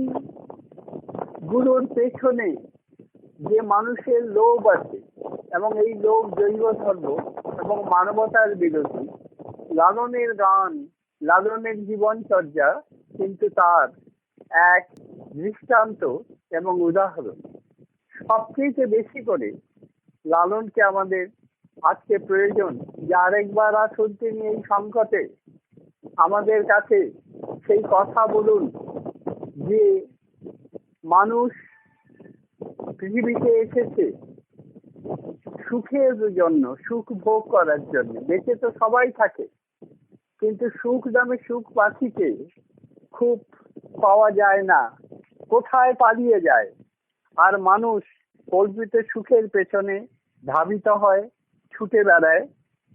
গুলোর পেছনে যে মানুষের লোভ আছে এবং এই লোভ জৈব ধর্ম এবং মানবতার বিরোধী। লালনের গান, লালনের জীবনচর্যা কিন্তু তার এক দৃষ্টান্ত এবং উদাহরণ। সবচেয়ে বেশি করে লালনকে আমাদের আজকে প্রয়োজন যে আরেকবার আসুন তিনি এই সংকটে আমাদের কাছে সেই কথা বলুন যে মানুষ পৃথিবীতে এসেছে সুখের জন্য, সুখ ভোগ করার জন্য। বেঁচে তো সবাই থাকে, কিন্তু সুখ দামে সুখ পাখিকে খুব পাওয়া যায় না, কোথায় পালিয়ে যায়। আর মানুষ কল্পিত সুখের পেছনে ধাবিত হয়, ছুটে বেড়ায়,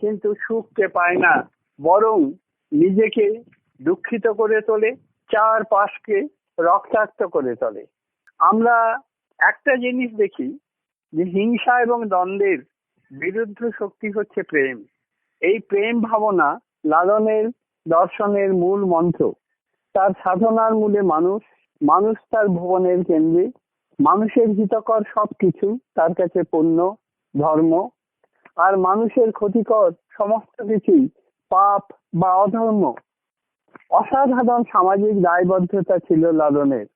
কিন্তু সুখকে পায় না, বরং নিজেকে দুঃখিত করে তোলে, চারপাশকে রক্তাক্ত করে তোলে। আমরা একটা জিনিস দেখি যে হিংসা এবং দ্বন্দ্বের বিরুদ্ধ শক্তি হচ্ছে প্রেম। এই প্রেম ভাবনা লালনের দর্শনের মূল মন্ত্র। তার সাধনার মূলে মানুষ, মানুষ তার ভুবনের কেন্দ্রে, মানুষের হিতকর সবকিছু তার কাছে পুণ্য, ধর্ম, আর মানুষের ক্ষতিকর সমস্ত কিছুই পাপ বা অধর্ম। অসাধারণ সামাজিক দায়বদ্ধতা ছিল লালনের।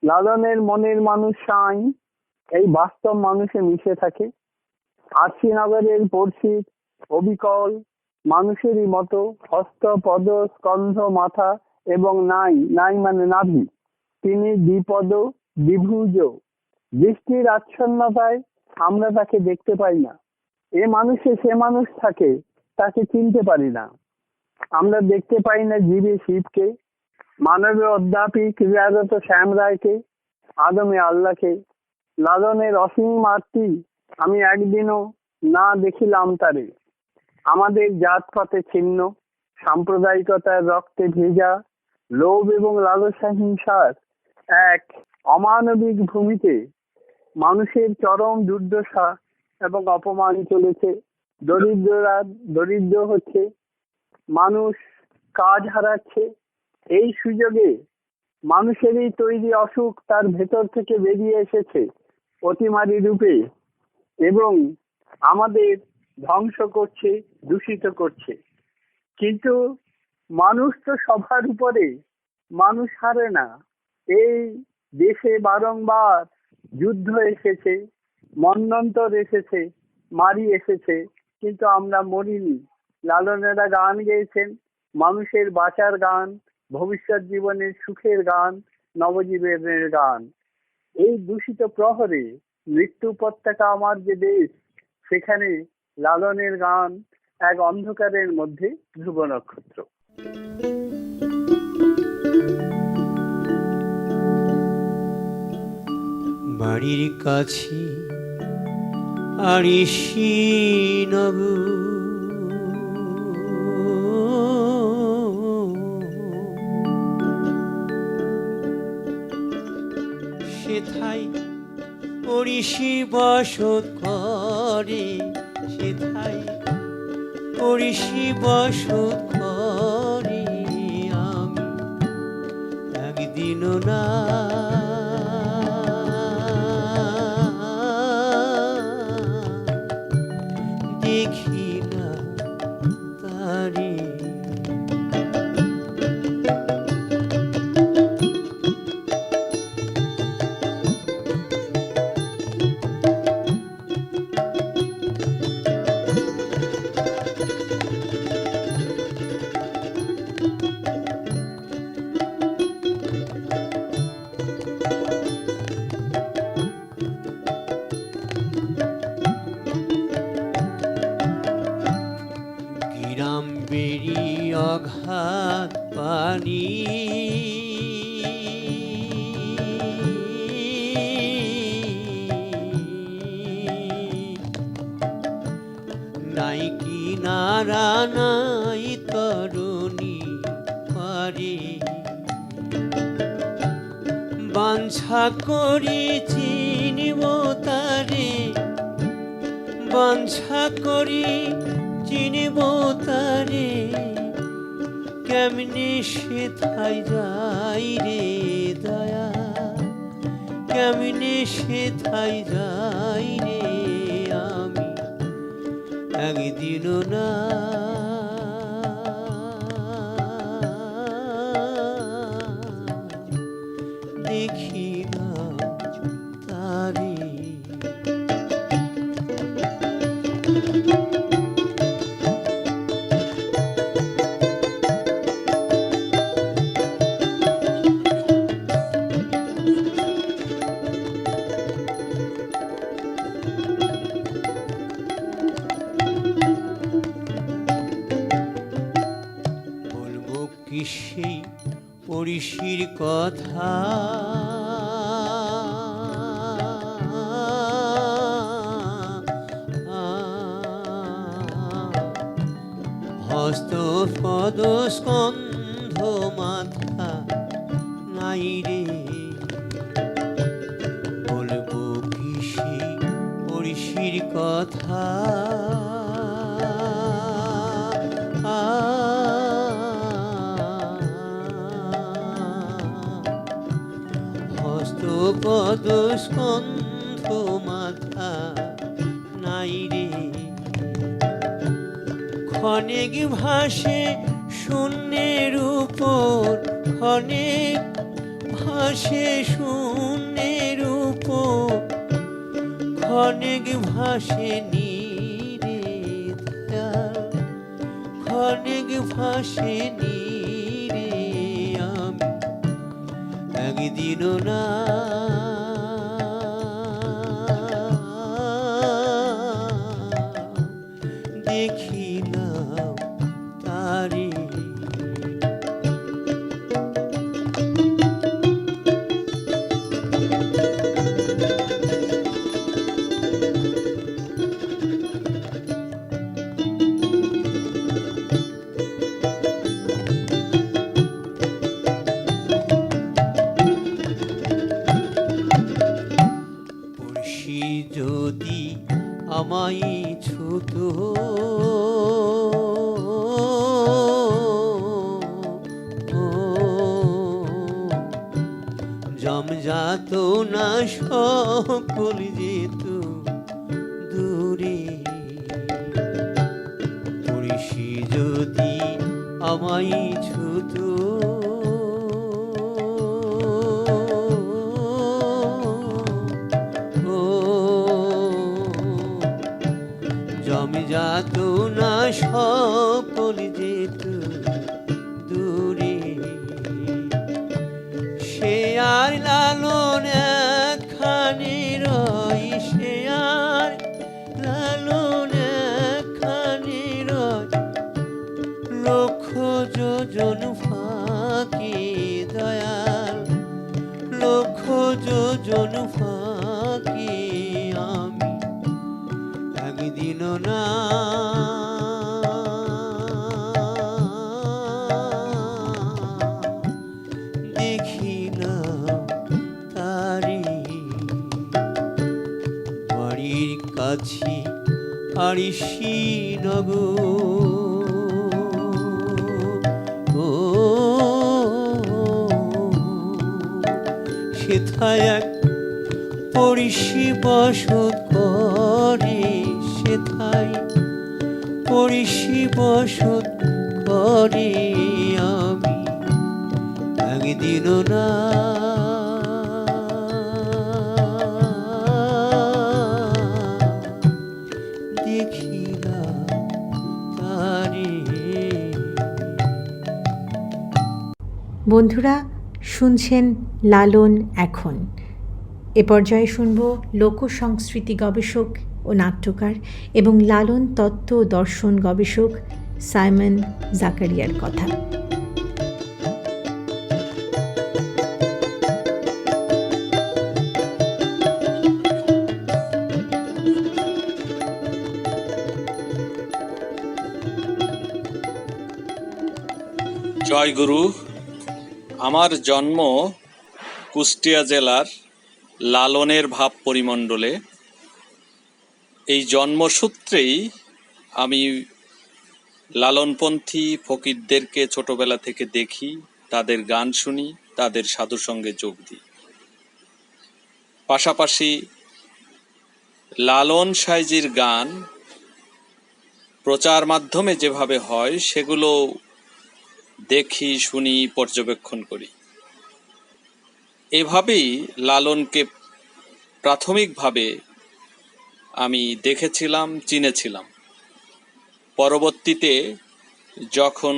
লালনের মনের মানুষ সাঁই এই বাস্তব মানুষে মিশে থাকে। আশিনগরের পড়শির অবিকল মানুষেরই মতো হস্ত, পদ, স্কন্ধ, মাথা এবং নাই নাই মানে নাভি। তিনি দ্বিপদ, দ্বিভুজ। দৃষ্টির আচ্ছন্নতায় আমরা তাকে দেখতে পাই না। এ মানুষে সে মানুষ থাকে, তাকে চিনতে পারি না। আমরা দেখতে পাই না জীবে শিবকে, মানবে অদ্যাপি ক্রিয়ারত শ্যাম রায়কে, আদমে আল্লাহকে। লালনের অসীম আরতি আমি একদিনও না দেখিলাম তারে। আমাদের জাতপাতে ছিন্ন, সাম্প্রদায়িকতার রক্তে ভেজা, লোভ এবং লালসা হিংসার এক অমানবিক ভূমিতে মানুষের চরম দুর্দশা এবং অপমান চলেছে। দরিদ্ররা দরিদ্র হচ্ছে, মানুষ কাজ হারাচ্ছে। এই সুযোগে মানুষেরই তৈরি অসুখ তার ভেতর থেকে বেরিয়ে এসেছে অতিমারী রূপে এবং আমাদের ধ্বংস করছে, দূষিত করছে। কিন্তু মানুষ তো সবার উপরে, মানুষ হারে না। এই দেশে বারংবার যুদ্ধ এসেছে, মন্বন্তর এসেছে, মারি এসেছে, কিন্তু আমরা মরিনি। লালনেরা গান গেয়েছেন, মানুষের বাঁচার গান, ভবিষ্যৎ জীবনের সুখের গান, নবজীবনের গান। এই দূষিত প্রহরে মৃত্যু উপত্যকা আমার যে দেশ, সেখানে লালনের গান এক অন্ধকারের মধ্যে ধ্রুব নক্ষত্র। বাড়ির কাছে আড়িশি নব, সেথায় ওড়িশি বসত করে, সেথায় ওড়িশি বসত করে। আমি একদিনও না দেখি না তারে। গ্রাম বেরি অঘাত পানি, নাই কিনারা নাই তরুণী পারে। বাঞ্ছা করি চিনিব তারে, বাঞ্ছা করি চিনিব তারে। কেমনে সেথায় যাই রে দয়া, কেমনে সেথায় যাই রে। আমি একদিনও না দেখি না তারে। বলবো কি সেই পড়িশির কথা, হস্ত পদ স্কন্ধ মাথা নাই রে। বলবো কি সেই পড়িশির কথা হস্ত পদ স্কন্ধ মাথা নাই রে ক্ষণিক ভাসে শূন্যের উপর ক্ষণিক ভাসে শূন্যের উপর ক্ষণিক ভাসে নীরে দয়াল ক্ষণিক ভাসে নীরে আমি একদিনও না দেখিলাম তারে পড়শি যদি আমায় ছুত জমজাত না সকল যেত দূরে পড়শি যদি আমায় ছুত জমজাত না সকল যেত দূরে সে আর লালন একখানি রয় সে আর লালন একখানি রয় লক্ষ যোজন ফাঁকি দয়াল লক্ষ যোজন ফাঁকি আমি একদিনও না দেখিলাম তারে বাড়ির কাছে আড়িশি সেথায় এক পড়শি বসত করে সেথায় পড়শি বসত করে আমি একদিনও না দেখিলাম তারে। বন্ধুরা শুনছেন লালন এখন। এ পর্যায়ে শুনব লোকসংস্কৃতি গবেষক ও নাট্যকার এবং লালন তত্ত্ব ও দর্শন গবেষক সাইমন জাকারিয়ার কথা। জয় গুরু। আমার জন্ম কুষ্টিয়া জেলার লালনের ভাব পরিমণ্ডলে। এই জন্মসূত্রেই আমি লালনপন্থী ফকিরদেরকে ছোটবেলা থেকে দেখি, তাদের গান শুনি, তাদের সাধুসঙ্গে যোগ দিই। পাশাপাশি লালন সাইজির গান প্রচার মাধ্যমে যেভাবে হয় সেগুলো দেখি, শুনি, পর্যবেক্ষণ করি। এভাবেই লালনকে প্রাথমিকভাবে আমি দেখেছিলাম, চিনেছিলাম। পরবর্তীতে যখন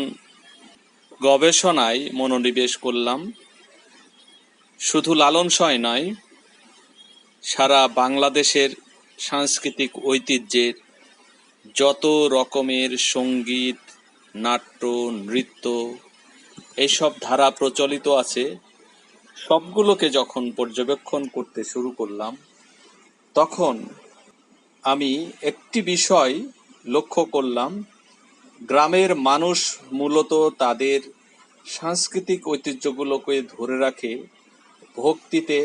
গবেষণায় মনোনিবেশ করলাম, শুধু লালন সয় নয়, সারা বাংলাদেশের সাংস্কৃতিক ঐতিহ্যের যত রকমের সঙ্গীত, নাট্য, নৃত্য এইসব ধারা প্রচলিত আছে, সবগুলোকে যখন পর্যবেক্ষণ করতে শুরু করলাম, তখন আমি একটি বিষয় লক্ষ্য করলাম। গ্রামের মানুষ মূলত তাদের সাংস্কৃতিক ঐতিহ্যগুলোকে ধরে রাখে ভক্তিতে,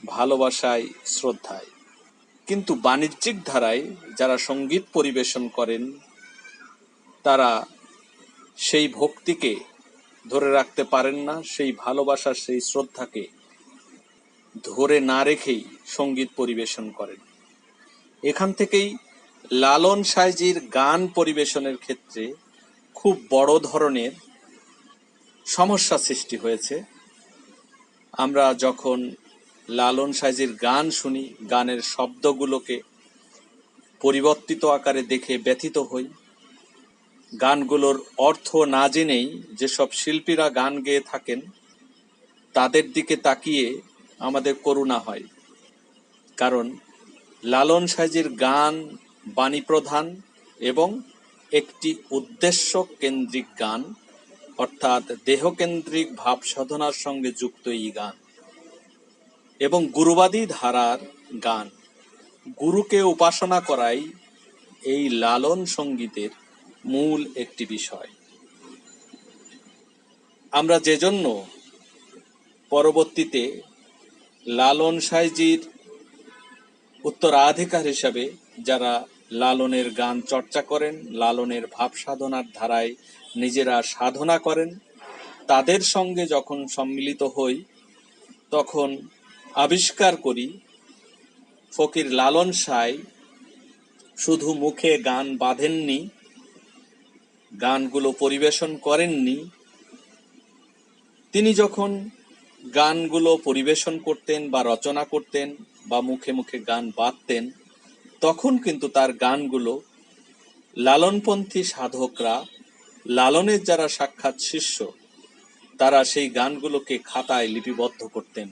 ভালোবাসায়, শ্রদ্ধায়। কিন্তু বাণিজ্যিক ধারায় যারা সঙ্গীত পরিবেশন করেন তারা সেই ভক্তিকে ধরে রাখতে পারেন না, সেই ভালোবাসার সেই শ্রদ্ধাকে ধরে না রেখেই সঙ্গীত পরিবেশন করেন। এখান থেকেই লালন সাঁইজির গান পরিবেশনের ক্ষেত্রে খুব বড় ধরনের সমস্যা সৃষ্টি হয়েছে। আমরা যখন লালন সাঁইজির গান শুনি, গানের শব্দগুলোকে পরিবর্তিত আকারে দেখে ব্যথিত হই। গানগুলোর অর্থ না জেনেই যেসব শিল্পীরা গান গেয়ে থাকেন তাদের দিকে তাকিয়ে আমাদের করুণা হয়। কারণ লালন সাঁইজির গান বাণী প্রধান এবং একটি উদ্দেশ্য কেন্দ্রিক গান, অর্থাৎ দেহকেন্দ্রিক ভাব সাধনার সঙ্গে যুক্ত এই গান এবং গুরুবাদী ধারার গান। গুরুকে উপাসনা করাই এই লালন সঙ্গীতের মূল একটি বিষয়। আমরা যেজন্য পরবর্তীতে লালন সাঁইজির উত্তরাধিকার হিসাবে যারা লালনের গান চর্চা করেন, লালনের ভাব সাধনার ধারায় নিজেরা সাধনা করেন, তাদের সঙ্গে যখন সম্মিলিত হই তখন আবিষ্কার করি ফকির লালন সাঁই শুধু মুখে গান বাঁধেননি, গানগুলো পরিবেশন করেননি। তিনি যখন গানগুলো পরিবেশন করতেন বা রচনা করতেন বা মুখে মুখে গান বাঁধতেন, তখন কিন্তু তার গানগুলো লালনপন্থী সাধকরা, লালনের যারা সাক্ষাৎ শিষ্য, তারা সেই গানগুলোকে খাতায় লিপিবদ্ধ করতেন।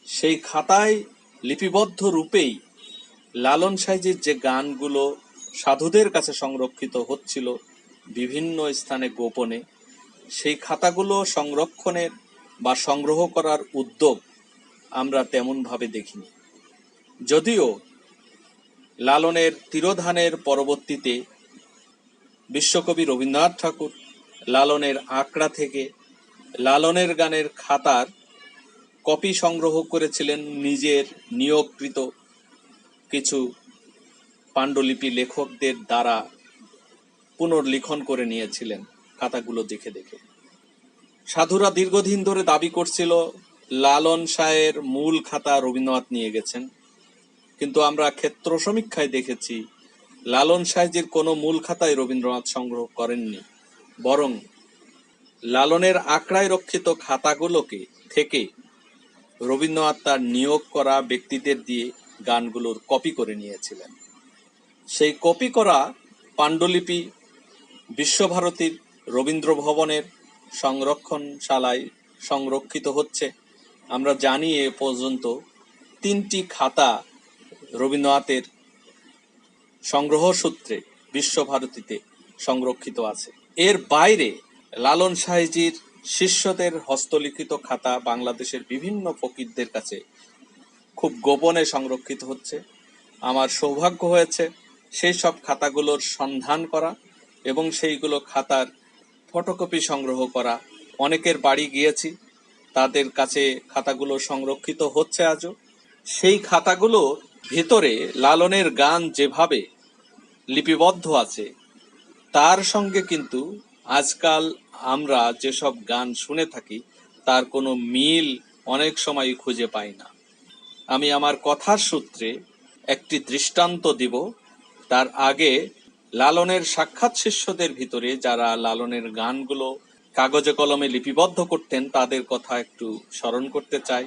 সেই খাতায় লিপিবদ্ধ রূপেই লালন সাঁইজির যে গানগুলো সাধুদের কাছে সংরক্ষিত হচ্ছিল বিভিন্ন স্থানে গোপনে, সেই খাতাগুলো সংরক্ষণের বা সংগ্রহ করার উদ্যোগ আমরা তেমনভাবে দেখিনি। যদিও লালনের তিরোধানের পরবর্তীতে বিশ্বকবি রবীন্দ্রনাথ ঠাকুর লালনের আঁকড়া থেকে লালনের গানের খাতার কপি সংগ্রহ করেছিলেন, নিজের নিয়োগকৃত কিছু পাণ্ডুলিপি লেখকদের দ্বারা পুনর্লিখন করে নিয়েছিলেন খাতাগুলো দেখে দেখে। সাধুরা দীর্ঘদিন ধরে দাবি করছিল লালন সাঁইয়ের মূল খাতা রবীন্দ্রনাথ নিয়ে গেছেন, কিন্তু আমরা ক্ষেত্র সমীক্ষায় দেখেছি লালন সাঁইজির কোনো মূল খাতায় রবীন্দ্রনাথ সংগ্রহ করেননি, বরং লালনের আঁকড়ায় রক্ষিত খাতাগুলোকে থেকে রবীন্দ্রনাথ তার নিয়োগ করা ব্যক্তিদের দিয়ে গানগুলোর কপি করে নিয়েছিলেন। সেই কপি করা পাণ্ডুলিপি বিশ্বভারতীর রবীন্দ্র ভবনের সংরক্ষণশালায় সংরক্ষিত হচ্ছে। আমরা জানি এ পর্যন্ত 3টি খাতা রবীন্দ্রনাথের সংগ্রহ সূত্রে বিশ্বভারতীতে সংরক্ষিত আছে। এর বাইরে লালন সাঁইজির শিষ্যদের হস্তলিখিত খাতা বাংলাদেশের বিভিন্ন ফকিরদের কাছে খুব গোপনে সংরক্ষিত হচ্ছে। আমার সৌভাগ্য হয়েছে সেই সব খাতাগুলোর সন্ধান করা এবং সেইগুলো খাতার ফটোকপি সংগ্রহ করা। অনেকের বাড়ি গিয়েছি, তাদের কাছে খাতাগুলো সংরক্ষিত হচ্ছে আজও। সেই খাতাগুলোর ভেতরে লালনের গান যেভাবে লিপিবদ্ধ আছে তার সঙ্গে কিন্তু আজকাল আমরা যেসব গান শুনে থাকি তার কোনো মিল অনেক সময় খুঁজে পাই না। আমি আমার কথার সূত্রে একটি দৃষ্টান্ত দিব। তার আগে লালনের সাক্ষাৎ শিষ্যদের ভিতরে যারা লালনের গানগুলো কাগজে কলমে লিপিবদ্ধ করতেন তাদের কথা একটু স্মরণ করতে চাই।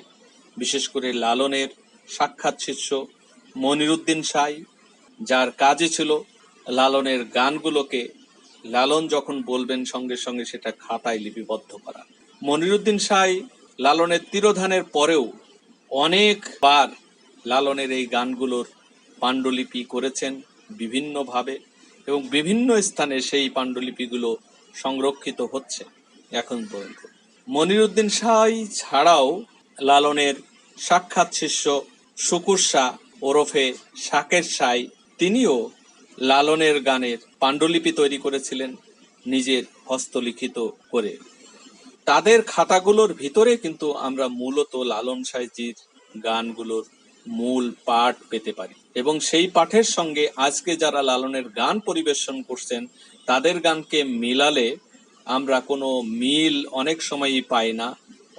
বিশেষ করে লালনের সাক্ষাৎ শিষ্য মনিরুদ্দিন সাঁই, যার কাজই ছিল লালনের গানগুলোকে লালন যখন বলবেন সঙ্গে সঙ্গে সেটা খাতায় লিপিবদ্ধ করা। মনিরুদ্দিন সাঁই লালনের তিরোধানের পরেও অনেকবার লালনের এই গানগুলোর পাণ্ডুলিপি করেছেন বিভিন্নভাবে এবং বিভিন্ন স্থানে সেই পাণ্ডুলিপিগুলো সংরক্ষিত হচ্ছে এখন পর্যন্ত। মনিরুদ্দিন সাঁই ছাড়াও লালনের সাক্ষাৎ শিষ্য শুকুর শাহ ওরফে শাকের সাঁই, তিনিও লালনের গানের পাণ্ডুলিপি তৈরি করেছিলেন নিজের হস্তলিখিত করে। তাদের খাতাগুলোর ভিতরে কিন্তু আমরা মূলত লালন সাঁইজির গানগুলোর মূল পাঠ পেতে পারি, এবং সেই পাঠের সঙ্গে আজকে যারা লালনের গান পরিবেশন করছেন তাদের গানকে মিলালে আমরা কোনো মিল অনেক সময়ই পাই না।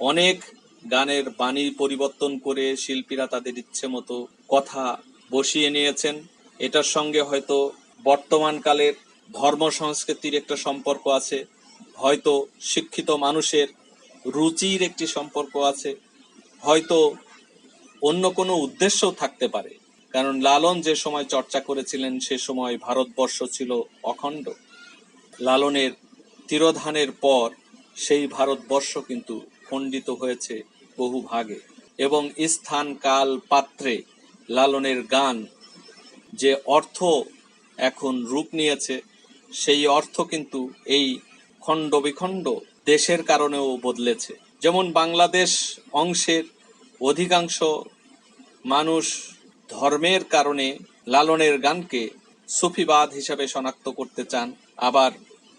অনেক গানের বাণী পরিবর্তন করে শিল্পীরা তাদের ইচ্ছে মতো কথা বসিয়ে নিয়েছেন। এটার সঙ্গে হয়তো বর্তমানকালের ধর্ম সংস্কৃতির একটা সম্পর্ক আছে, হয়তো শিক্ষিত মানুষের রুচির একটি সম্পর্ক আছে, হয়তো অন্য কোনো উদ্দেশ্যও থাকতে পারে। কারণ লালন যে সময় চর্চা করেছিলেন সে সময় ভারতবর্ষ ছিল অখণ্ড। লালনের তিরোধানের পর সেই ভারতবর্ষ কিন্তু খণ্ডিত হয়েছে বহু ভাগে, এবং স্থান কাল পাত্রে লালনের গান যে অর্থ এখন রূপ নিয়েছে সেই অর্থ কিন্তু এই খণ্ড বিখণ্ড দেশের কারণেও বদলেছে। যেমন বাংলাদেশ অংশের অধিকাংশ মানুষ ধর্মের কারণে লালনের গানকে সুফিবাদ হিসাবে শনাক্ত করতে চান, আবার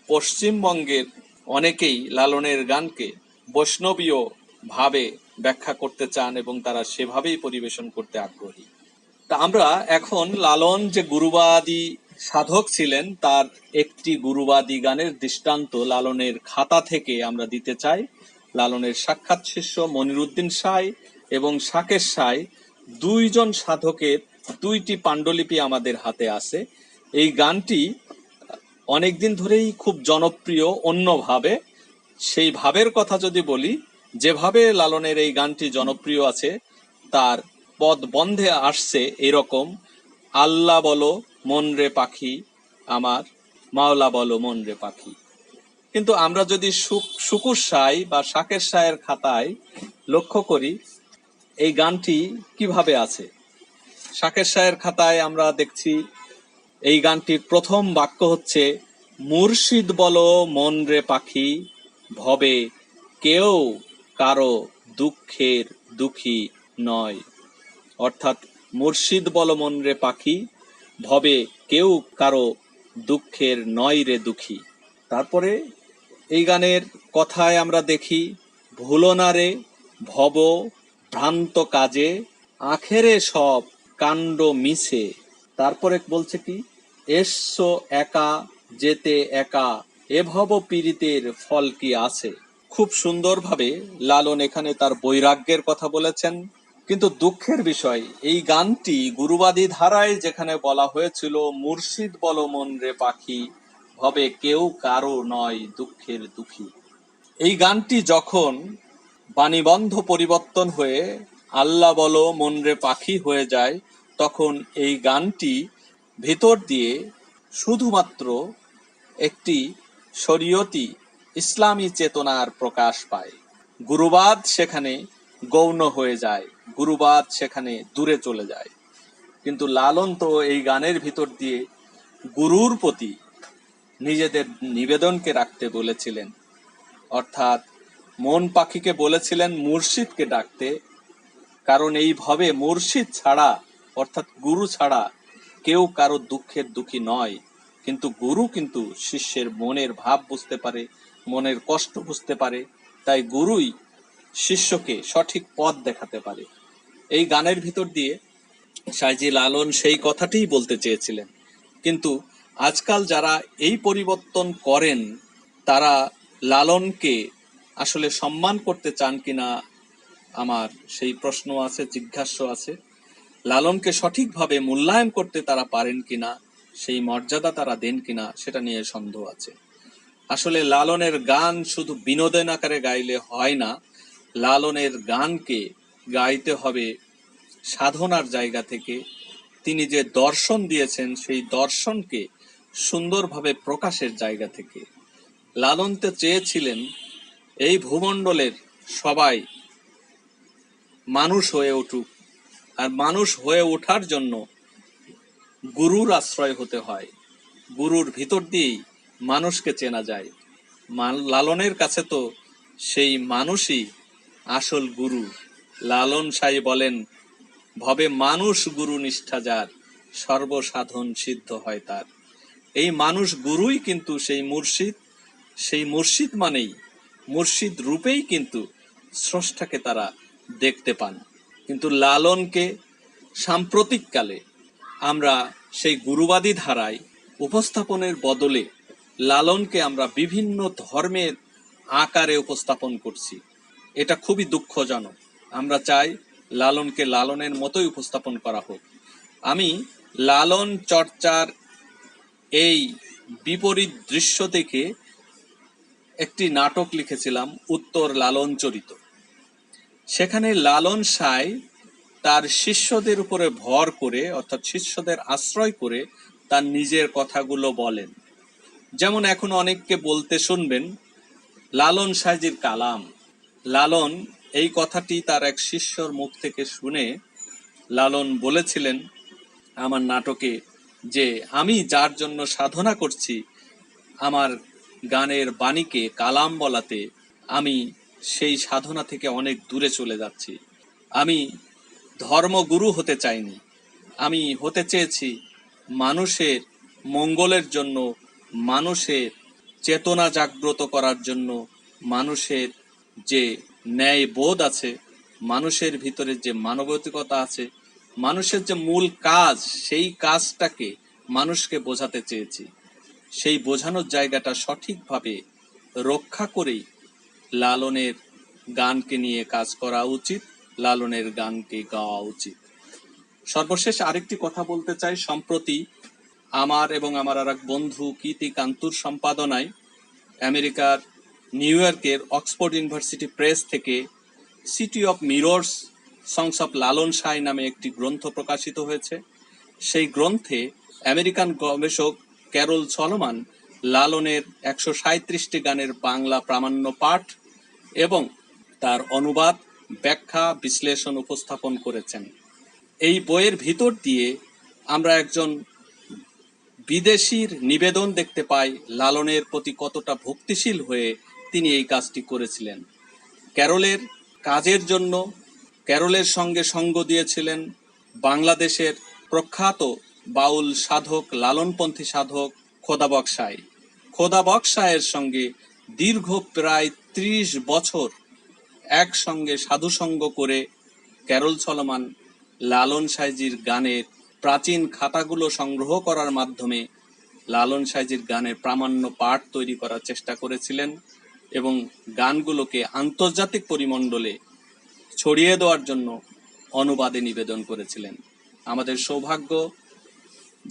পশ্চিমবঙ্গের অনেকেই লালনের গানকে বৈষ্ণবীয় ভাবে ব্যাখ্যা করতে চান এবং তারা সেভাবেই পরিবেশন করতে আগ্রহী। তা আমরা এখন লালন যে গুরুবাদী সাধক ছিলেন তার একটি গুরুবাদী গানের দৃষ্টান্ত লালনের খাতা থেকে আমরা দিতে চাই। লালনের সাক্ষাৎ শিষ্য মনিরুদ্দিন সাই এবং শাকের সাই দুইজন সাধকের দুইটি পাণ্ডুলিপি আমাদের হাতে আছে। এই গানটি অনেকদিন ধরেই খুব জনপ্রিয় অন্যভাবে। সেই ভাবের কথা যদি বলি, যেভাবে লালনের এই গানটি জনপ্রিয় আছে তার পদ বন্ধে আসছে এরকম: আল্লাহ বলো মন রে পাখি আমার, মাওলা বলো মন রে পাখি। কিন্তু আমরা যদি শুকুর সাই বা শাকের সায়ের খাতায় লক্ষ্য করি এই গানটি কিভাবে আছে, শাকের সায়ের খাতায় আমরা দেখছি এই গানটির প্রথম বাক্য হচ্ছে মুর্শিদ বলো মন রে পাখি, ভবে কেউ কারো দুঃখের দুঃখী নয়। অর্থাৎ মুর্শিদ বলো মন রে পাখি, ভবে কেউ কারো দুঃখের নয় রে দুঃখী। তারপরে এই গানের কথায় আমরা দেখি ভুলো না রে ভব ভ্রান্ত কাজে, আখেরে সব কাণ্ড মিছে। তারপরে বলছে কি, এসো একা যেতে একা, এ ভব পীড়িতের ফল কি আছে। খুব সুন্দরভাবে লালন এখানে তার বৈরাগ্যের কথা বলেছেন। কিন্তু দুঃখের বিষয়, এই গানটি গুরুবাদী ধারায় যেখানে বলা হয়েছিল মুর্শিদ বলো মন রে পাখি, ভবে কেউ কারো নয় দুঃখের দুঃখী, এই গানটি যখন বাণীবন্ধ পরিবর্তন হয়ে আল্লাহ বলো মন রে পাখি হয়ে যায়, তখন এই গানটি ভিতর দিয়ে শুধুমাত্র একটি শরীয়তি ইসলামী চেতনার প্রকাশ পায়। গুরুবাদ সেখানে গৌণ হয়ে যায়, গুরুবাদ সেখানে দূরে চলে যায়। কিন্তু লালন তো এই গানের ভিতর দিয়ে গুরুর প্রতি নিজেদের নিবেদনকে রাখতে বলেছিলেন, অর্থাৎ মন পাখিকে বলেছিলেন মুর্শিদকে ডাকতে, কারণ এইভাবে মুর্শিদ ছাড়া অর্থাৎ গুরু ছাড়া কেউ কারো দুঃখের দুঃখী নয়। কিন্তু গুরু কিন্তু শিষ্যের মনের ভাব বুঝতে পারে, মনের কষ্ট বুঝতে পারে, তাই গুরুই শিষ্যকে সঠিক পথ দেখাতে পারে। এই গানের ভিতর দিয়ে সাইজি লালন সেই কথাটিই বলতে চেয়েছিলেন। কিন্তু আজকাল যারা এই পরিবর্তন করেন তারা লালনকে আসলে সম্মান করতে চান কিনা আমার সেই প্রশ্ন আছে, জিজ্ঞাসা আছে। লালনকে সঠিকভাবে মূল্যায়ন করতে তারা পারেন কিনা, সেই মর্যাদা তারা দেন কিনা, সেটা নিয়ে সন্দেহ আছে। আসলে লালনের গান শুধু বিনোদন আকারে গাইলে হয় না, লালনের গানকে গাইতে হবে সাধনার জায়গা থেকে। তিনি যে দর্শন দিয়েছেন সেই দর্শনকে সুন্দরভাবে প্রকাশের জায়গা থেকে। লালন তো চেয়েছিলেন এই ভূমণ্ডলের সবাই মানুষ হয়ে উঠুক, আর মানুষ হয়ে ওঠার জন্য গুরুর আশ্রয় হতে হয়। গুরুর ভিতর দিয়েই মানুষকে চেনা যায়। লালনের কাছে তো সেই মানুষই আসল গুরু। লালন সাই বলেন, ভবে মানুষ গুরু নিষ্ঠা যার, সর্বসাধন সিদ্ধ হয় তার। এই মানুষ গুরুই কিন্তু সেই মুর্শিদ, সেই মুর্শিদ মানেই মুর্শিদ রূপেই কিন্তু স্রষ্টাকে তারা দেখতে পান। কিন্তু লালনকে সাম্প্রতিককালে আমরা সেই গুরুবাদী ধারায় উপস্থাপনের বদলে লালনকে আমরা বিভিন্ন ধর্মের আকারে উপস্থাপন করছি। এটা খুবই দুঃখজনক। আমরা চাই লালনকে লালনের মতোই উপস্থাপন করা হোক। আমি লালন চর্চার এই বিপরীত দৃশ্য দেখে একটি নাটক লিখেছিলাম, উত্তর লালন চরিত। সেখানে লালন সাঁই তার শিষ্যদের উপরে ভর করে, অর্থাৎ শিষ্যদের আশ্রয় করে তার নিজের কথাগুলো বলেন। যেমন এখন অনেককে বলতে শুনবেন লালন সাঁইজির কালাম। লালন এই কথাটি তার এক শিষ্যর মুখ থেকে শুনে লালন বলেছিলেন আমার নাটকে যে আমি যার জন্য সাধনা করছি, আমার গানের বাণীকে কালাম বলাতে আমি সেই সাধনা থেকে অনেক দূরে চলে যাচ্ছি। আমি ধর্মগুরু হতে চাইনি, আমি হতে চেয়েছি মানুষের মঙ্গলের জন্য, মানুষের চেতনা জাগ্রত করার জন্য, মানুষের যে ন্যায় বোধ আছে, মানুষের ভিতরে যে মানবিকতা আছে, মানুষের যে মূল কাজ, সেই কাজটাকে মানুষকে বোঝাতে চেয়েছি। সেই বোঝানোর জায়গাটা সঠিকভাবে রক্ষা করেই লালনের গানকে নিয়ে কাজ করা উচিত, লালনের গানকে গাওয়া উচিত। সর্বশেষ আরেকটি কথা বলতে চাই। সম্প্রতি আমার এবং আমার আর এক বন্ধু কীতি কান্তুর সম্পাদনায় আমেরিকার নিউ ইয়র্কের অক্সফোর্ড ইউনিভার্সিটি প্রেস থেকে City of Mirrors songs of Lalon Sain নামে একটি গ্রন্থ প্রকাশিত হয়েছে। সেই গ্রন্থে আমেরিকান গবেষক ক্যারল সলোমন লালনের 137টি গানের বাংলা প্রামাণ্য পাঠ এবং তার অনুবাদ, ব্যাখ্যা, বিশ্লেষণ উপস্থাপন করেছেন। এই বইয়ের ভিতর দিয়ে আমরা একজন বিদেশির নিবেদন দেখতে পাই লালনের প্রতি কতটা ভক্তিশীল হয়ে তিনি এই কাজটি করেছিলেন। ক্যারলের কাজের জন্য ক্যারলের সঙ্গে সঙ্গ দিয়েছিলেন বাংলাদেশের প্রখ্যাত বাউল সাধক, লালনপন্থী সাধক খোদাবক্স সাঁই। খোদাবক্স সাঁইয়ের সঙ্গে দীর্ঘ প্রায় 30 বছর একসঙ্গে সাধুসঙ্গ করে ক্যারল সলোমন লালন সাঁইজির গানের প্রাচীন খাতাগুলো সংগ্রহ করার মাধ্যমে লালন সাঁইজির গানের প্রামাণ্য পাঠ তৈরি করার চেষ্টা করেছিলেন এবং গানগুলোকে আন্তর্জাতিক পরিমণ্ডলে ছড়িয়ে দেওয়ার জন্য অনুবাদে নিবেদন করেছিলেন। আমাদের সৌভাগ্য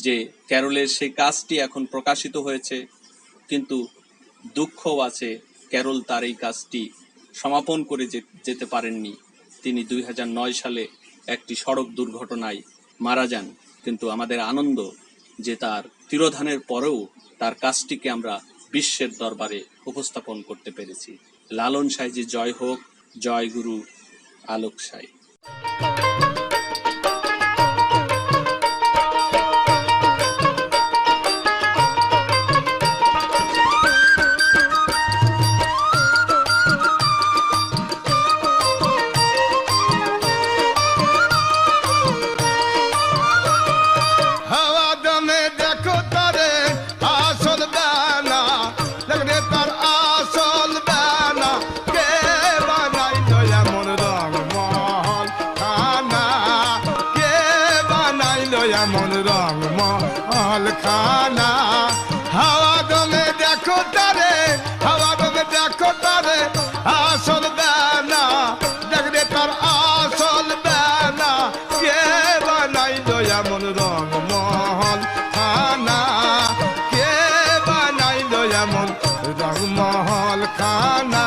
যে ক্যারলের সেই কাজটি এখন প্রকাশিত হয়েছে, কিন্তু দুঃখও আছে ক্যারল তার এই কাজটি সমাপন করে যেতে পারেননি। তিনি 2009 সালে একটি সড়ক দুর্ঘটনায় মারা যান। কিন্তু আমাদের আনন্দ যে তার তিরোধানের পরেও তার কাজটিকে আমরা বিশ্বের দরবারে উপস্থাপন করতে পেরেছি। লালন সাঁইজি জয় হোক, জয় গুরু আলোক সাঁই। খানা হাওয়া দমে দেখো তারে, হাওয়া দমে দেখো তারে, আসল বেনা দেখবে তার আসল বেনা, কে বানাইলো এমন রং মহল খানা, কে বানাইলো এমন রং মহল খানা।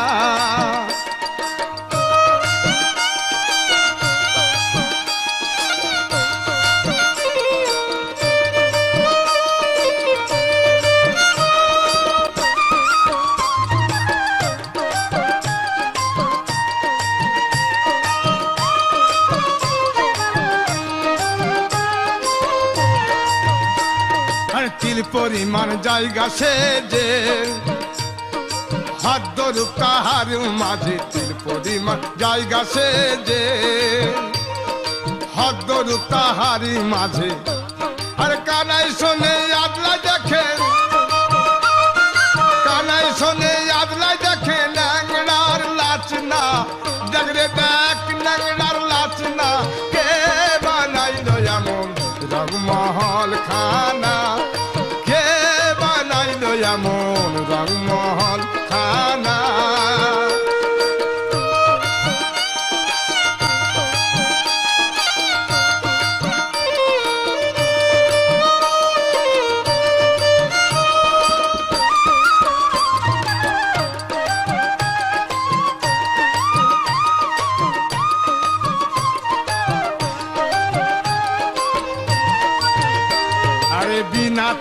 তিল পরিমাণ জায়গা সে যে হাত ধরু তাহার মাঝে, তিল পরিমাণ জায়গা সে যে হাত ধরু তাহারি মাঝে। আর কানাই শোনে আদলা দেখে, কানাই শোনে আদলা দেখে ন্যাংড়ার লাচনা, দেখরে দেখ ন্যাংড়ার লাচনা, কে বানাইলো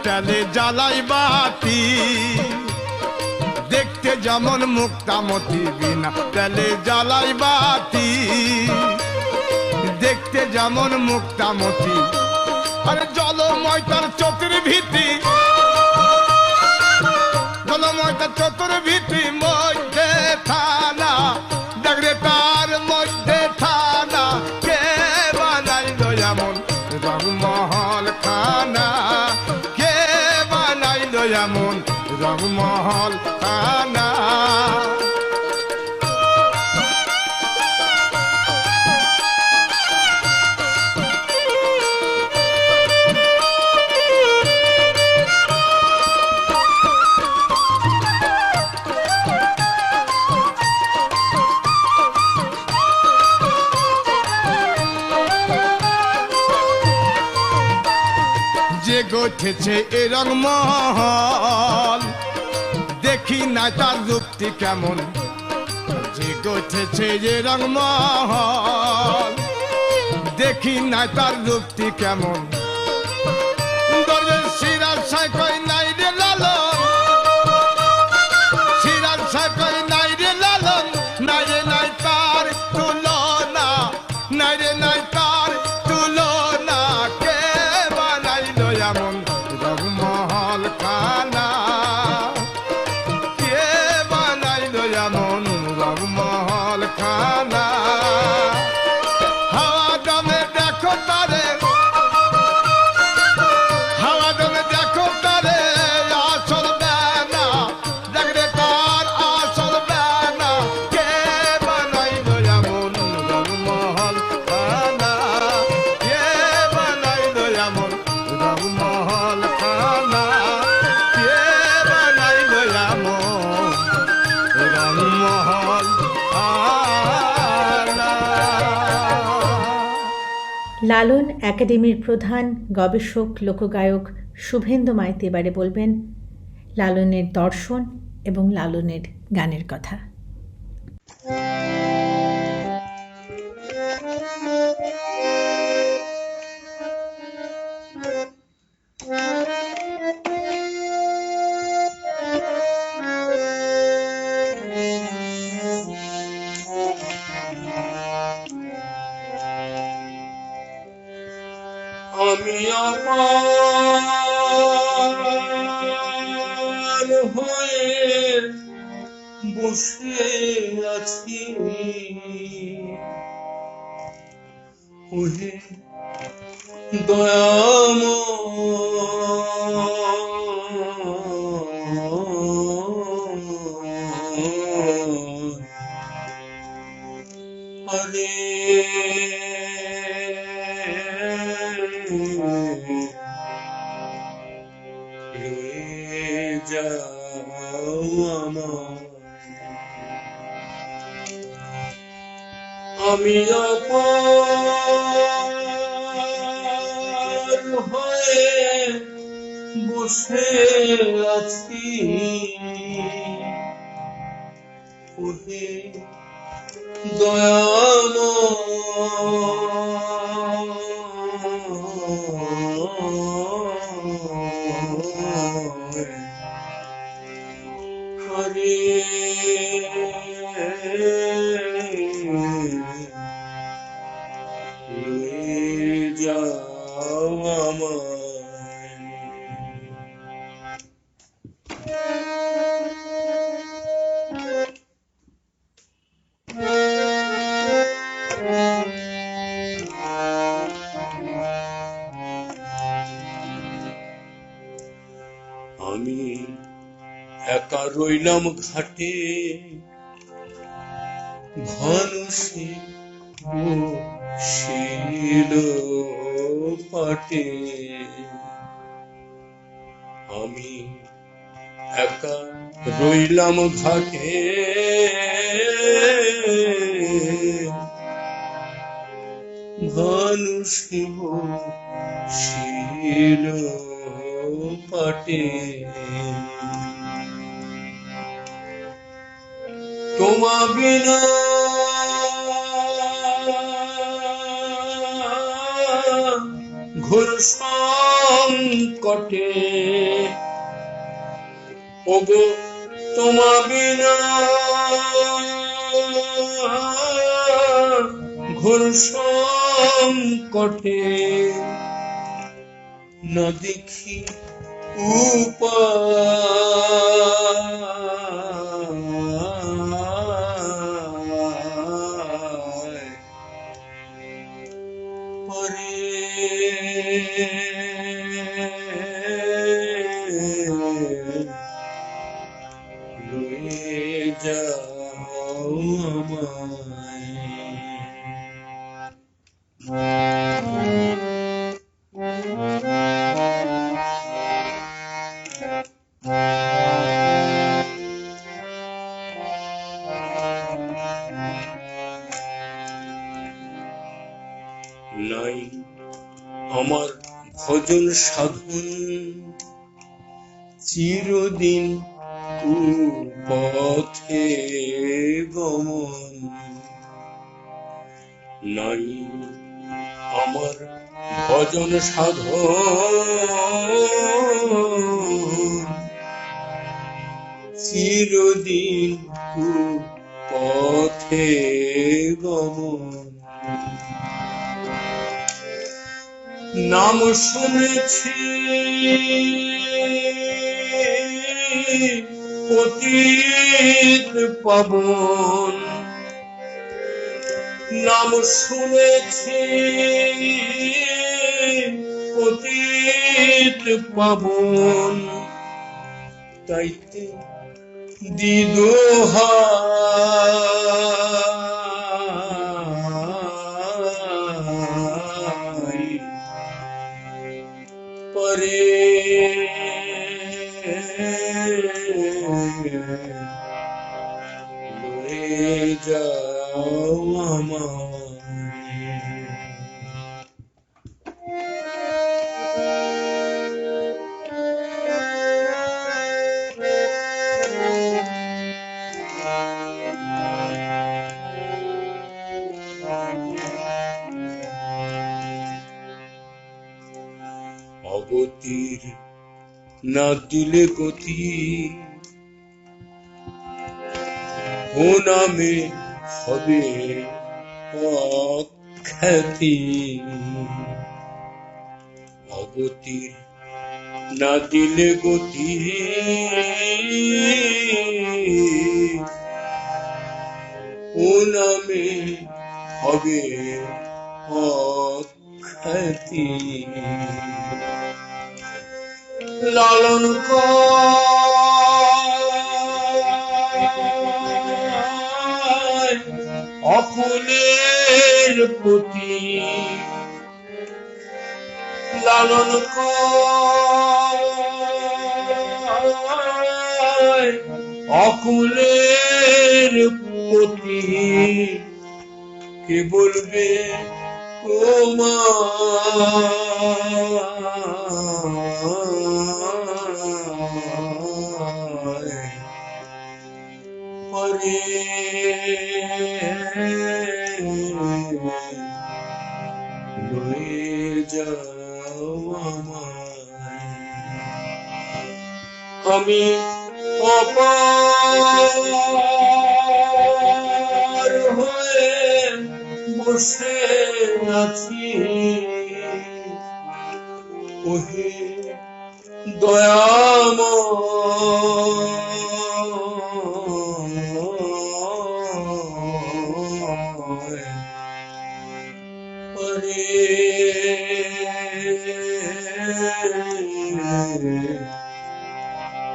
তেলে জ্বালাই বাতি, দেখতে যেমন মুক্তামতি বিনা তেলে জ্বালাই বাতি, দেখতে যেমন মুক্তামতি। আরে জলময় তার চতুর্ভীতি, জলময় তার চতুর্ভীতি, মধ্যে থানা দেখরে তার মধ্যে থানা। কে বানাইলো এমন রংমহল খানা, কে বানাইলো এমন রংমহল খানা। যে গঠেছে এ রংমহল, দেখি না তার রূপটি কেমন। যে গঠেছে এ রংমহল, দেখি না তার রূপটি কেমন। দরজে সিরাজ সাই কই নাই রে লালন, সিরাজ সাই কই নাই রে লালন, নাই রে নাই তার তুলনা, নাই রে নাই তার তুলনা। কে বানাইলো এমন রংমহল খানা, কে বানাইলো এমন রংমহল খানা। হাওয়া দমে দেখো তারে, হাওয়া দমে দেখো তারে, আসল বেনা দেখরে তার আসল বেনা। কে বানাইলো এমন রংমহল খানা, কে বানাইলো এমন রংমহল খানা, কে বানাইলো এমন রংমহল খানা। লালন একাডেমির প্রধান গবেষক লোকগায়ক শুভেন্দু মাইতি এবারে বলবেন লালনের দর্শন এবং লালনের গানের কথা। আমি আমার হয়ে বসে আছি, ওহে দয়াময়। আরে রয়ে যাও আমার, আমি অপার হয়ে বসে আছি, ওহে দয়াময়। হরে রয়ে যাও আমায়। আমি একা রইলাম ঘাটে, ভানুষে শিল পাটে। আমি একা রইলাম ঘাটে, ভানুষে শিল পাটে। তোমা বিনা ঘোর সংকটে ওগো তোমা বিনা ঘোর সংকটে না দেখি উপায় পরে লয়ে যাও আমায়। নাই আমার ভজন সাধন চিরদিন কুপথে গমন নাই আমার ভজন সাধন চিরদিন কুপথে গমন নাম শুনেছি পতিত পাবন নাম শুনেছি পতিত পাবন তাইতে দিদোহা পরে লয়ে যাও আমায়। অগতির না দিলে গতি ও নামে হবে অখ্যাতি অগতির না দিলে গতি ও নামে হবে অখ্যাতি লালন অকুলের প্রতি লালন অকুলের প্রতি কে বলবে পরে লয়ে যাও আমায়। আমি অপার হয়ে বসে আছি ওহে দয়াময় পরে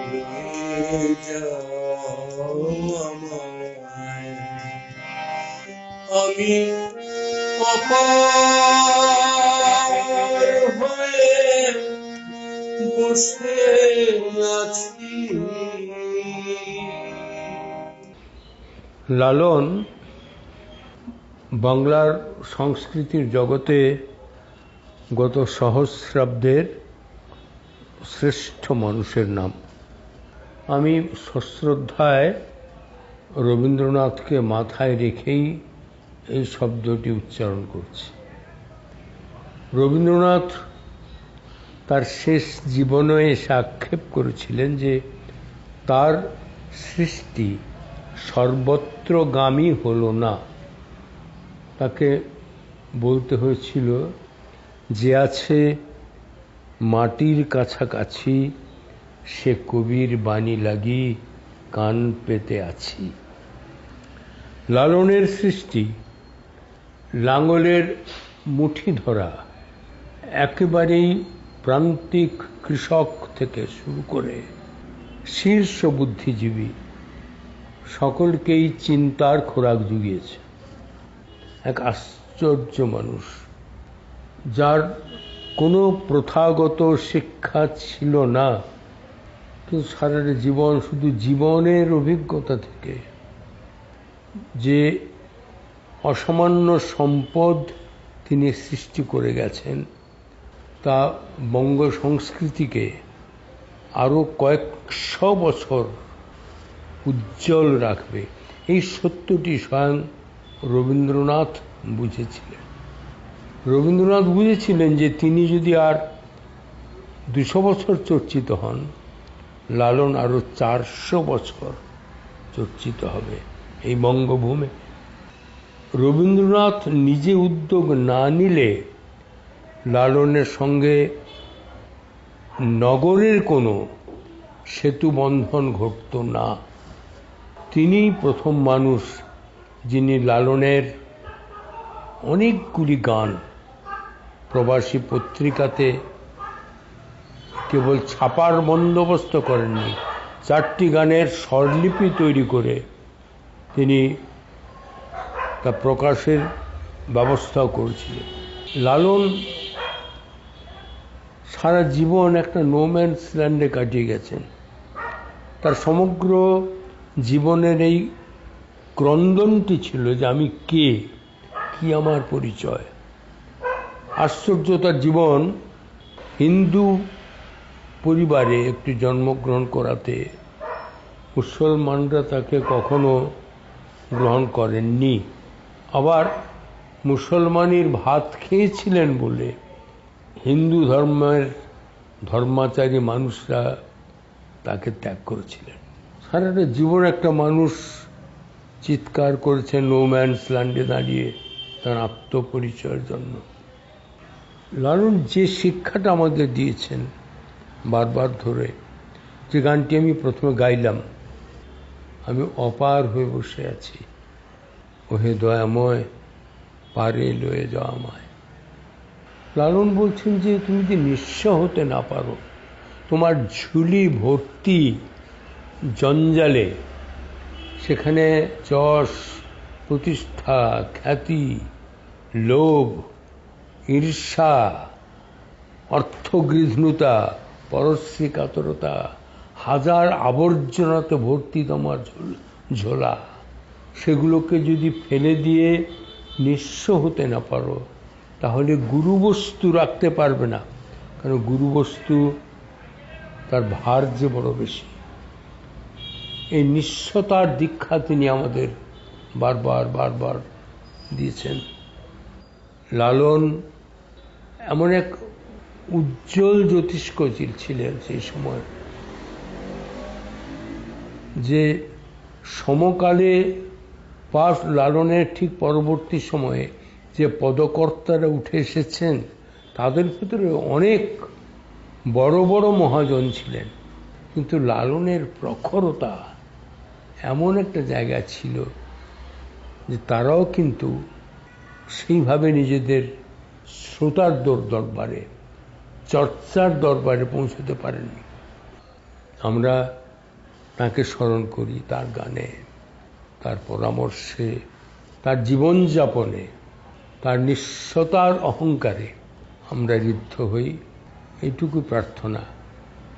লয়ে যাও আমায়। আমি অপার হয়ে বসে আছি। লালন বাংলার সংস্কৃতির জগতে গত সহস্রাব্দের শ্রেষ্ঠ মানুষের নাম। আমি সশ্রদ্ধায় রবীন্দ্রনাথকে মাথায় রেখেই এই শব্দটি উচ্চারণ করছি। রবীন্দ্রনাথ তার শেষ জীবনে এসে আক্ষেপ করেছিলেন যে তার সৃষ্টি সর্বত্রগামী হলো না। তাকে বলতে হয়েছিল, যে আছে মাটির কাছাকাছি সে কবির বাণী লাগি কান পেতে আছি। লালনের সৃষ্টি লাঙলের মুঠি ধরা একেবারেই প্রান্তিক কৃষক থেকে শুরু করে শীর্ষ বুদ্ধিজীবী সকলকেই চিন্তার খোরাক জুগিয়েছে। এক আশ্চর্য মানুষ, যার কোনো প্রথাগত শিক্ষা ছিল না, কিন্তু সারাটা জীবন শুধু জীবনের অভিজ্ঞতা থেকে যে অসামান্য সম্পদ তিনি সৃষ্টি করে গেছেন, তা বঙ্গ সংস্কৃতিকে আরও কয়েকশো বছর উজ্জ্বল রাখবে। এই সত্যটি স্বয়ং রবীন্দ্রনাথ বুঝেছিলেন। রবীন্দ্রনাথ বুঝেছিলেন যে তিনি যদি আর 200 বছর চর্চিত হন, লালন আরও 400 বছর চর্চিত হবে এই বঙ্গভূমে। রবীন্দ্রনাথ নিজে উদ্যোগ না নিলে লালনের সঙ্গে নগরের কোনো সেতু বন্ধন ঘটত না। তিনিই প্রথম মানুষ যিনি লালনের অনেকগুলি গান প্রবাসী পত্রিকাতে কেবল ছাপার বন্দোবস্ত করেননি, 4টি গানের স্বরলিপি তৈরি করে তিনি তা প্রকাশের ব্যবস্থাও করেছিলেন। লালন সারা জীবন একটা নোম্যান্স ল্যান্ডে কাটিয়ে গেছেন। তার সমগ্র জীবনের এই ক্রন্দনটি ছিল যে আমি কে, কি আমার পরিচয়। আশ্চর্য, তার জীবন হিন্দু পরিবারে একটি জন্মগ্রহণ করাতে মুসলমানরা তাকে কখনো গ্রহণ করেননি। আবার মুসলমানির ভাত খেয়েছিলেন বলে হিন্দু ধর্মের ধর্মাচারী মানুষরা তাকে ত্যাগ করেছিলেন। সারাটা জীবন একটা মানুষ চিৎকার করেছে নোম্যান্স ল্যান্ডে দাঁড়িয়ে তার আত্মপরিচয়ের জন্য। লালন যে শিক্ষাটা আমাদের দিয়েছেন বারবার ধরে, যে গানটি আমি প্রথমে গাইলাম, আমি অপার হয়ে বসে আছি, ওহে দয়াময় পারে লয়ে যাও আমায়। লালন বলছেন যে তুমি যদি নিঃস্ব হতে না পারো, তোমার ঝুলি ভর্তি জঞ্জালে, সেখানে যশ, প্রতিষ্ঠা, খ্যাতি, লোভ, ঈর্ষা, অর্থগৃহণতা, পরশ্রী কাতরতা, হাজার আবর্জনাতে ভর্তি তোমার ঝোলা, সেগুলোকে যদি ফেলে দিয়ে নিঃস্ব হতে না পারো, তাহলে গুরুবস্তু রাখতে পারবে না। কারণ গুরুবস্তু তার ভার যে বড় বেশি। এই নিঃস্বতার দীক্ষা তিনি আমাদের বারবার বারবার দিয়েছেন। লালন এমন এক উজ্জ্বল জ্যোতিষ্ক ছিলেন সেই সময়, যে সমকালে বা লালনের ঠিক পরবর্তী সময়ে যে পদকর্তারা উঠে এসেছেন, তাদের ভিতরে অনেক বড় বড় মহাজন ছিলেন, কিন্তু লালনের প্রখরতা এমন একটা জায়গা ছিল যে তারাও কিন্তু সেইভাবে নিজেদের শ্রোতার দরবারে, চর্চার দরবারে পৌঁছতে পারেননি। আমরা তাকে স্মরণ করি তার গানে, তার পরামর্শে, তার জীবনযাপনে, তার নিঃস্বতার অহংকারে আমরা ঋদ্ধ হই। এইটুকু প্রার্থনা।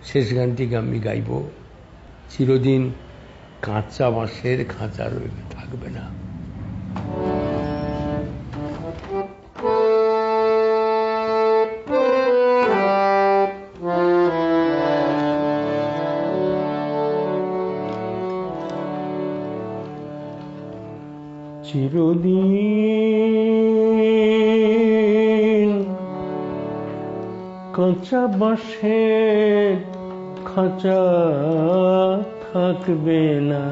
শেষ গানটিকে আমি গাইব, চিরদিন কাঁচা বাঁশের খাঁচা থাকবে না। চিরদিন কাঁচা বাঁশের খাঁচা থাকবে না।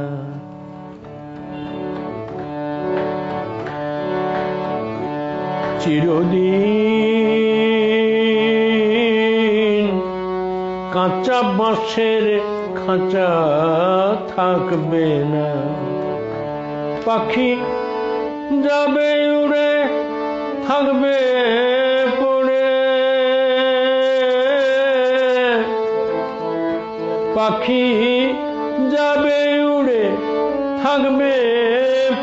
চিরদিন কাঁচা বাঁশের খাঁচা থাকবে না। পাখি যাবে উড়ে থাকবে পড়ে, পাখি যাবে উড়ে থাকবে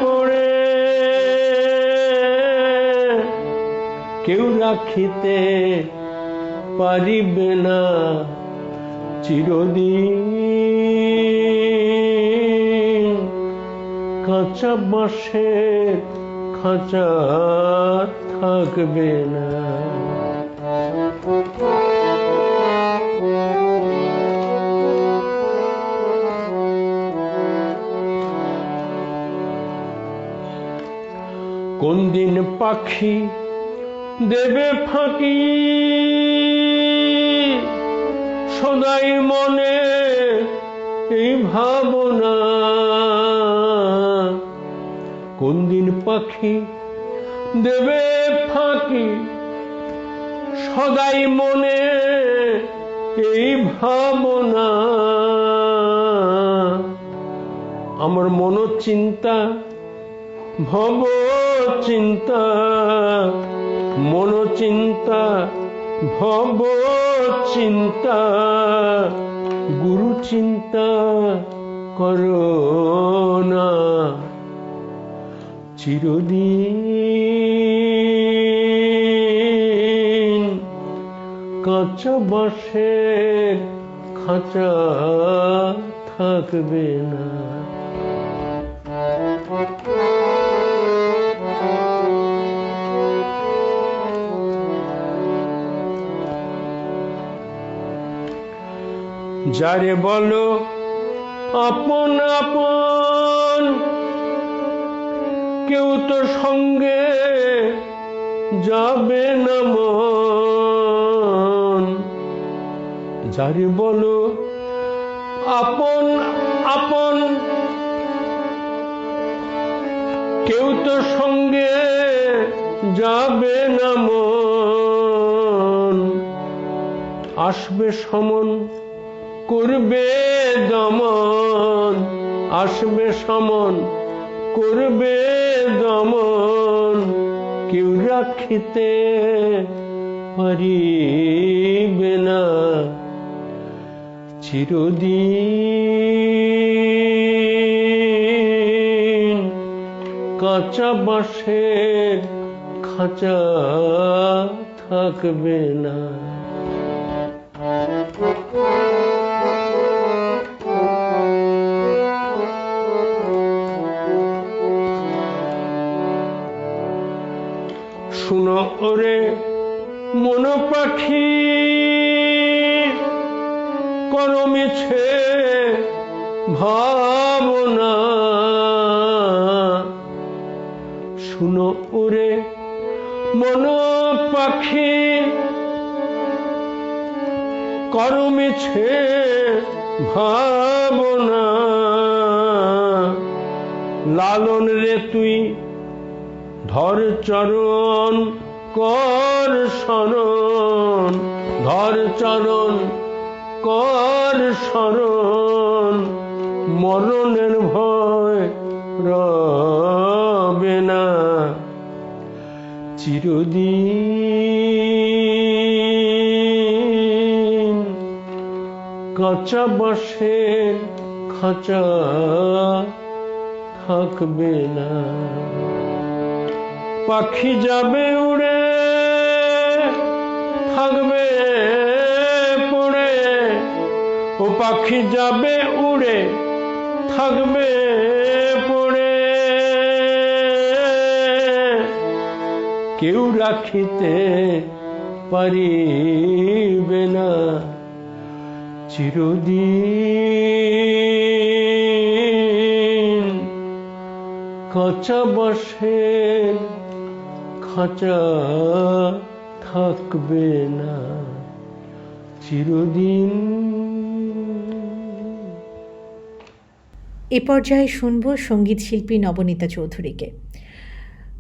পড়ে, কেউ রাখিতে পারিবে না। চিরদিন কাঁচা বাঁশের খাঁচা থাকবে না। কোন দিন পাখি দেবে ফাঁকি, সদাই মনে এই ভাবনা। কোন দিন পাখি দেবে ফাঁকি, সদাই মনে এই ভাবনা। আমার মন চিন্তা ভব চিন্তা, মন চিন্তা ভব চিন্তা, গুরু চিন্তা করো না। চিরদিন কাঁচা বাঁশের খাঁচা থাকবে না। যারে বলো আপন আপন, কেউ তো সঙ্গে যাবে না মন। যারে বলো আপন আপন, কেউ তো সঙ্গে যাবে না মন। আসবে সমন করবে দমন, আসবে সমন করবে দমন, কেউ রাখিতে পারিবে না। চিরদিন কাঁচা বাঁশের খাঁচা থাকবে না। শুনো ওরে মন পাখি, করো মিছে ভাবনা। শুনো ওরে মন পাখি, করো মিছে ভাবনা। লালন রে তুই ধর চরণ কর শরণ, ধর চরণ কর শরণ, মরণের ভয় রবে না। চিরদিন কাঁচা বাঁশের খাঁচা থাকবে না। পাখি যাবে উড়ে থাকবে পড়ে, ও পাখি যাবে উড়ে থাকবে পড়ে, কেউ রাখিতে পারিবে না। চিরদিন কাঁচা বাঁশের খাঁচা থাকবে না। চিরদিন। এ পর্যায়ে শুনব সঙ্গীত শিল্পী নবনীতা চৌধুরীকে।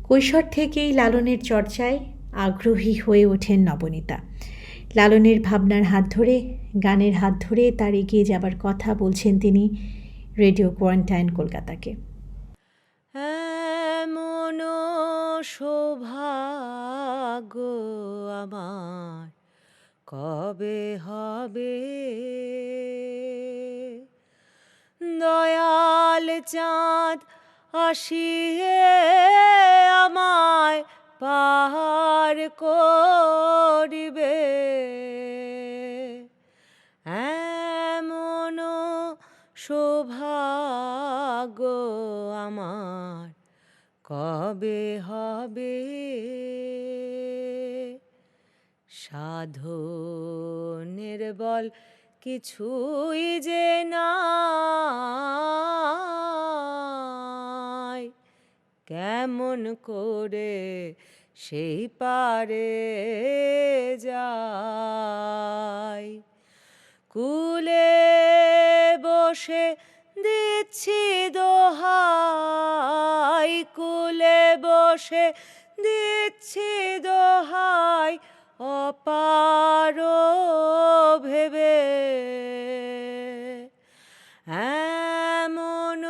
কৈশোর থেকেই লালনের চর্চায় আগ্রহী হয়ে ওঠেন নবনীতা। লালনের ভাবনার হাত ধরে, গানের হাত ধরে তার এগিয়ে যাবার কথা বলছেন তিনি রেডিও কোয়ারেন্টাইন কলকাতাকে। এমন সৌভাগ্য আমার কবে হবে, দয়াল চাঁদ আসিয়ে আমায় পার করিবে, এমন সৌভাগ্য আমার কবে হবে, সাধনের বল কিছুই যে নাই, কেমন করে সেই পারে যায়, কুলে বসে দিচ্ছি দোহাই, কুলে বসে দিচ্ছি দোহাই, অপার ভেবে, এমন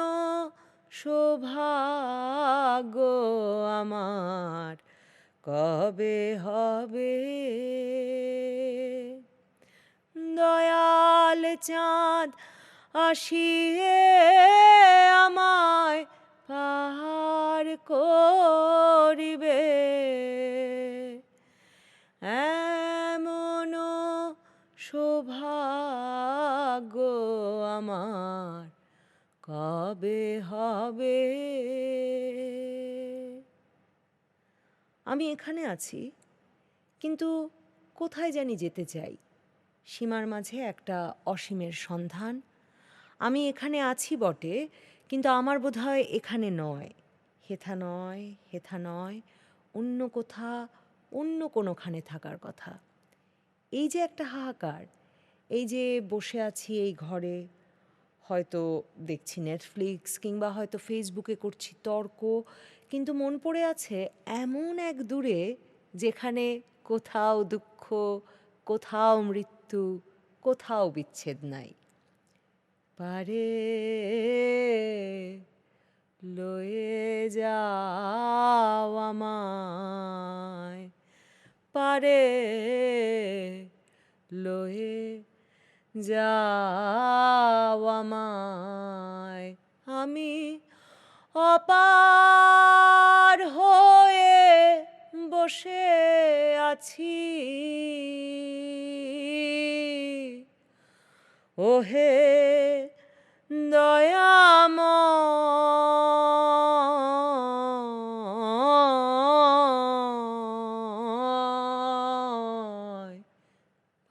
সৌভাগ্য আমার কবে হবে, দয়াল চাঁদ আসিয়ে আমায় পার করিবে, এমন সৌভাগ্য আমার কবে হবে। আমি এখানে আছি, কিন্তু কোথায় জানি যেতে চাই, সীমার মাঝে একটা অসীমের সন্ধান। আমি এখানে আছি বটে, কিন্তু আমার বোধহয় এখানে নয়, হেথা নয়, হেথা নয়, অন্য কোথা, অন্য কোনোখানে থাকার কথা। এই যে একটা হাহাকার, এই যে বসে আছি এই ঘরে, হয়তো দেখছি নেটফ্লিক্স কিংবা হয়তো ফেসবুকে করছি তর্ক, কিন্তু মন পড়ে আছে এমন এক দূরে যেখানে কোথাও দুঃখ, কোথাও মৃত্যু, কোথাও বিচ্ছেদ নাই। পারে লয়ে যাও আমায়, পারে লয়ে যাও আমায়, আমি অপার হয়ে বসে আছি, ওহে দয়াময়,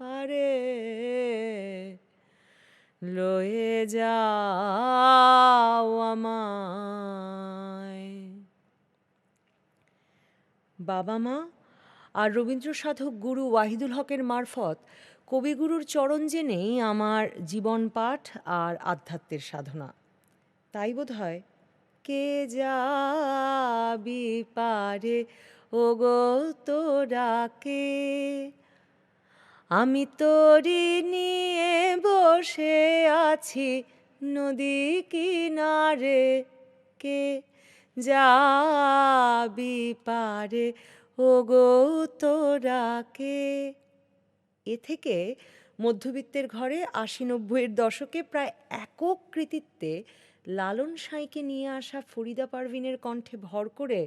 পারে লয়ে যাও আমায়। বাবা মা আর রবীন্দ্র সাধক গুরু ওয়াহিদুল হকের মারফত কবিগুরুর চরণ জেনেই আমার জীবন পাঠ আর আধ্যাত্মের সাধনা। তাই বোধ হয় কে যাবি পারে ওগো তোরা কে, আমি তোরি নিয়ে বসে আছি নদী কিনারে, কে যাবি পারে ওগো তোরা কে। এ থেকে মধ্যবিত্তের ঘরে ৮০-৯০-এর দশকে প্রায় একক কৃতিত্বে লালন সাঁইকে নিয়ে আসা ফরিদা পারভিনের কণ্ঠে ভর করে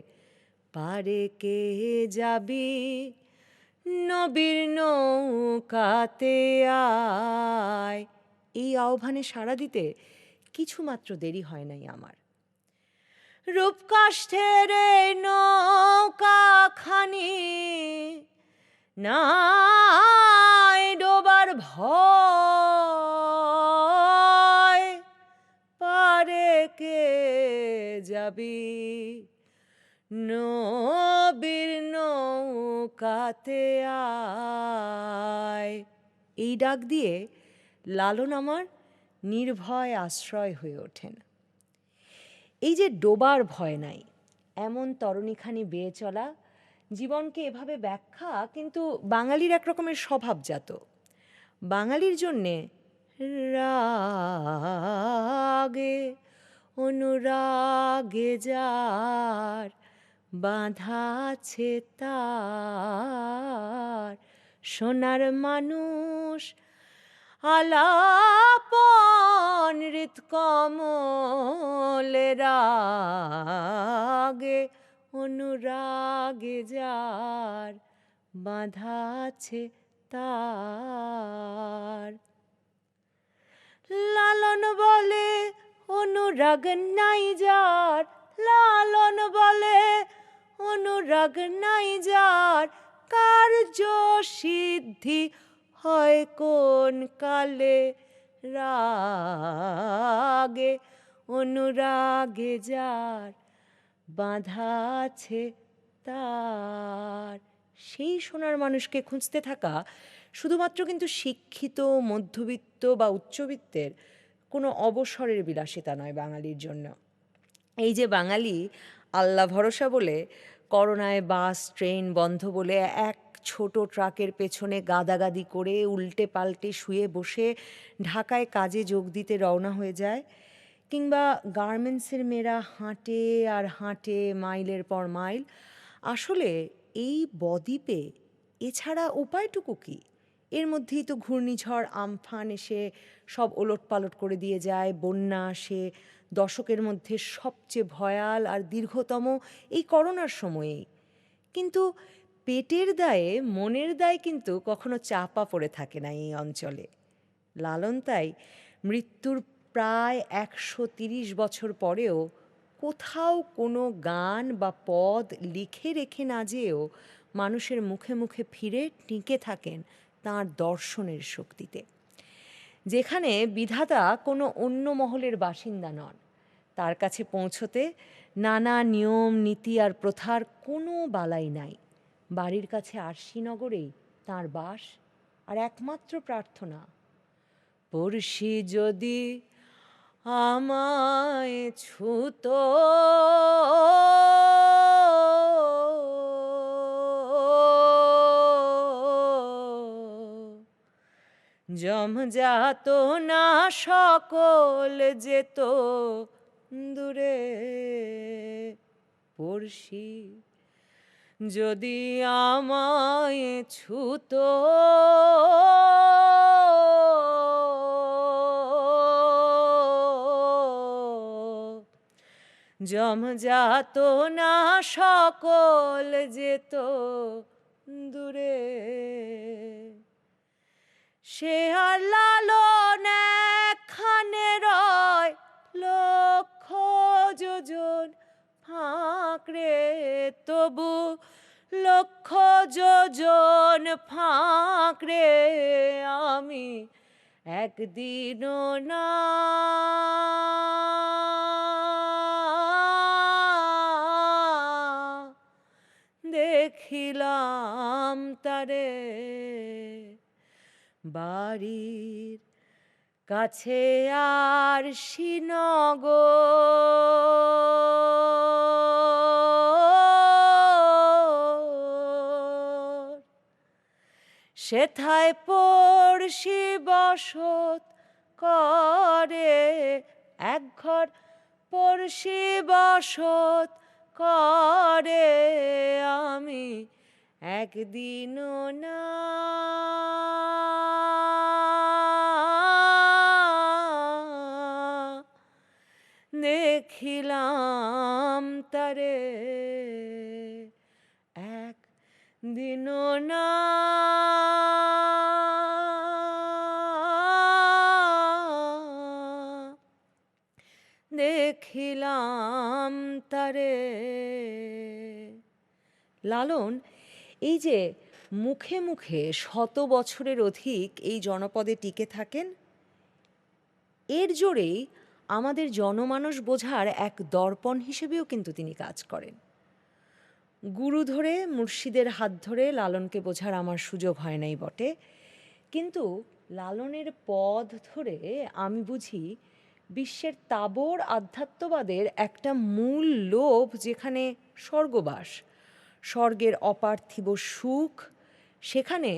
পারে কে যাবি নবীর নৌকাতে আয়, এই আহ্বানে সাড়া দিতে কিছুমাত্র দেরি হয় নাই আমার। রূপকাষ্ঠের নৌকাখানি নাই ডোবার ভয়, পারে কে যাবি নবীর নৌকাতে আয়, এই ডাক দিয়ে লালন আমার নির্ভয় আশ্রয় হয়ে ওঠেন। এই যে ডোবার ভয় নাই, এমন তরণীখানি বেয়ে চলা, জীবনকে এভাবে ব্যাখ্যা কিন্তু বাঙালির এক রকমের স্বভাবজাত। বাঙালির জন্যে রাগে অনুরাগে যার বাঁধা আছে তার, সোনার মানুষ আলাপন হৃৎকমলে রাগে অনুরাগে যার বাঁধা আছে তার। লালন বলে অনুরাগ নাই যার, লালন বলে অনুরাগ নাই যার, কার্য সিদ্ধি হয় কোন কালে রাগে অনুরাগে যার বাঁধা আছে তার। সেই সোনার মানুষকে খুঁজতে থাকা শুধুমাত্র কিন্তু শিক্ষিত মধ্যবিত্ত বা উচ্চবিত্তের কোনো অবসরের বিলাসিতা নয় বাঙালির জন্য। এই যে বাঙালি আল্লাহ ভরসা বলে করোনায় বাস ট্রেন বন্ধ বলে এক ছোট ট্রাকের পেছনে গাদাগাদি করে উল্টে পাল্টে শুয়ে বসে ঢাকায় কাজে যোগ দিতে রওনা হয়ে যায়, কিংবা গার্মেন্টসের মেয়েরা হাঁটে আর হাঁটে মাইলের পর মাইল, আসলে এই বদ্বীপে এছাড়া উপায়টুকু কি? এর মধ্যেই তো ঘূর্ণিঝড় আমফান এসে সব ওলটপালট করে দিয়ে যায়, বন্যা আসে, দশকের মধ্যে সবচেয়ে ভয়াল আর দীর্ঘতম এই করোনার সময়েই। কিন্তু পেটের দায়ে মনের দায় কিন্তু কখনো চাপা পড়ে থাকে না এই অঞ্চলে। লালন তাই মৃত্যুর প্রায় 130 বছর পরেও কোথাও কোনো গান বা পদ লিখে রেখে না যেয়েও মানুষের মুখে মুখে ফিরে টিকে থাকেন তাঁর দর্শনের শক্তিতে। যেখানে বিধাতা কোনো অন্য মহলের বাসিন্দা নন, তার কাছে পৌঁছতে নানা নিয়ম নীতি আর প্রথার কোনো বালাই নাই। বাড়ির কাছে আরশিনগরেই তাঁর বাস আর একমাত্র প্রার্থনা, পড়শি যদি আমায় ছুতো জমজাত না সকল যেত দূরে, পড়শি যদি আমায় ছুতো জমজাত না সকল যেত দূরে, সে আর লালন একখানে রয় লক্ষ যোজন ফাঁকরে, তবু লক্ষ যোজন ফাঁকরে আমি একদিনও না দেখিলাম তারে। বাড়ির কাছে আর শ্রীনগর, সেথায় পড়শি বসত করে, এক ঘর পড়শি বসত করে আমি একদিনও না দেখিলাম তারে, একদিনও না দেখিলাম তারে। লালন এই যে মুখে মুখে 100 বছরের অধিক এই জনপদে টিকে থাকেন, এর জোরেই আমাদের জনমানস বোঝার এক দর্পণ হিসেবেও কিন্তু তিনি কাজ করেন। গুরু ধরে মুর্শিদের হাত ধরে লালনকে বোঝার আমার সুযোগ হয় নাই বটে, কিন্তু লালনের পথ ধরে আমি বুঝি বিশ্বের তাবড় আধ্যাত্মবাদের একটা মূল লোভ, যেখানে স্বর্গবাস, স্বর্গের অপার্থিব সুখ, সেখানে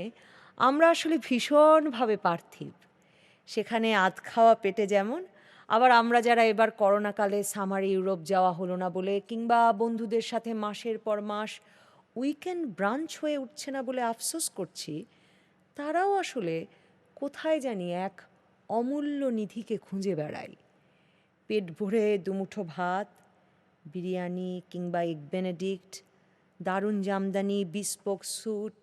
আমরা আসলে ভীষণভাবে পার্থিব। সেখানে আধ খাওয়া পেটে যেমন, আবার আমরা যারা এবার করোনাকালে সামারে ইউরোপ যাওয়া হলো না বলে, কিংবা বন্ধুদের সাথে মাসের পর মাস উইকেন্ড ব্রাঞ্চ হয়ে উঠছে না বলে আফসোস করছি, তারাও আসলে কোথায় জানি এক অমূল্য নিধিকে খুঁজে বেড়াই। পেট ভরে দুমুঠো ভাত, বিরিয়ানি কিংবা এগ বেনেডিক্ট, দারুণ জামদানি, বিস্পোক স্যুট,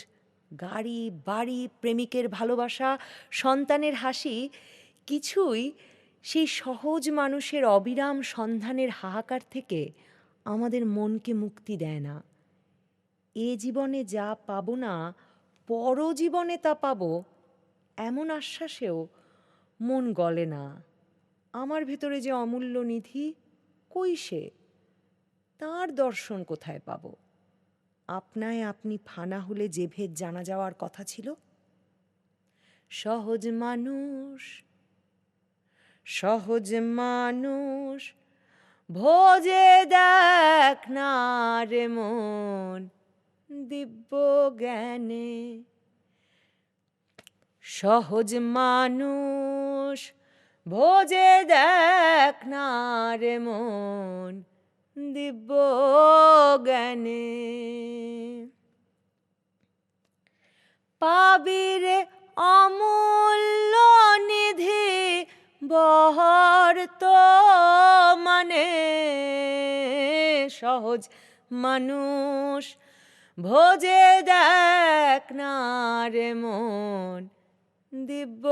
গাড়ি, বাড়ি, প্রেমিকের ভালোবাসা, সন্তানের হাসি, কিছুই সেই সহজ মানুষের অবিরাম সন্ধানের হাহাকার থেকে আমাদের মনকে মুক্তি দেয় না। এ জীবনে যা পাবো না, পরজীবনে তা পাবো, এমন আশ্বাসেও মন গলে না। আমার ভেতরে যে অমূল্য নিধি, কই সে? তাঁর দর্শন কোথায় পাব? আপনায় আপনি ফানা হলে যে ভেদ জানা যাওয়ার কথা ছিল। সহজ মানুষ, সহজ মানুষ, ভোজে দেখ না রে মন দিব্য জ্ঞানে। সহজ মানুষ, ভোজে দেখ না রে মন দিব্য জ্ঞানে। পাবিরে অমূল্য নিধি বহর তো মানে। সহজ মানুষ, ভোজে দেখ না রে মন দিব্য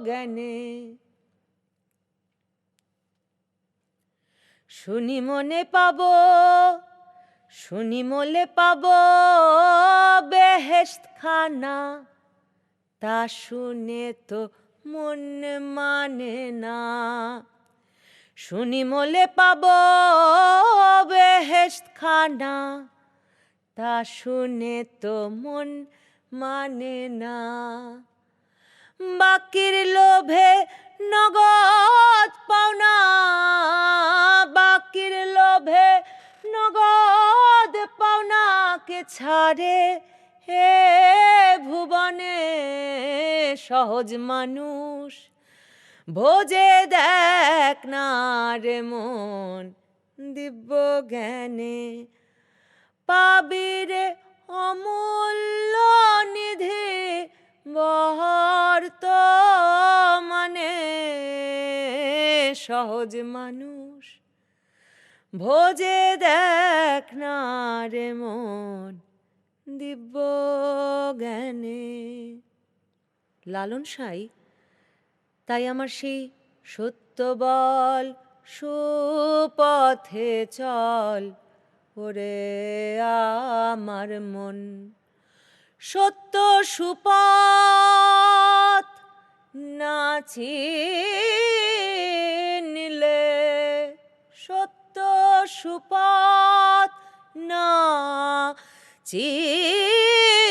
জ্ঞানে। শুনি মনে পাব, শুনি মলে পাব বেহেশত খানা, তা শুনে তো মন মানে না। শুনি মলে পাব বেহেশত খানা, তা শুনে তো মন মানে না। বাকির লোভে নগদ পাওনা, বাকির লোভে নগদ পাওনাকে ছাড়ে হে ভুবনে। সহজ মানুষ, ভোজে দেখ না রে মন দিব্য জ্ঞানে। পাবিরে অমূল্য নিধি বহর তো মানে। সহজ মানুষ, ভোজে দেখ না রে মন দিব্য জ্ঞানে। লালন সাঁই তাই আমার সেই সত্য বল সুপথে চল ওরে আমার মন। সত্য সুপথ না চিনিলে, সত্য সুপথ না চিনিলে,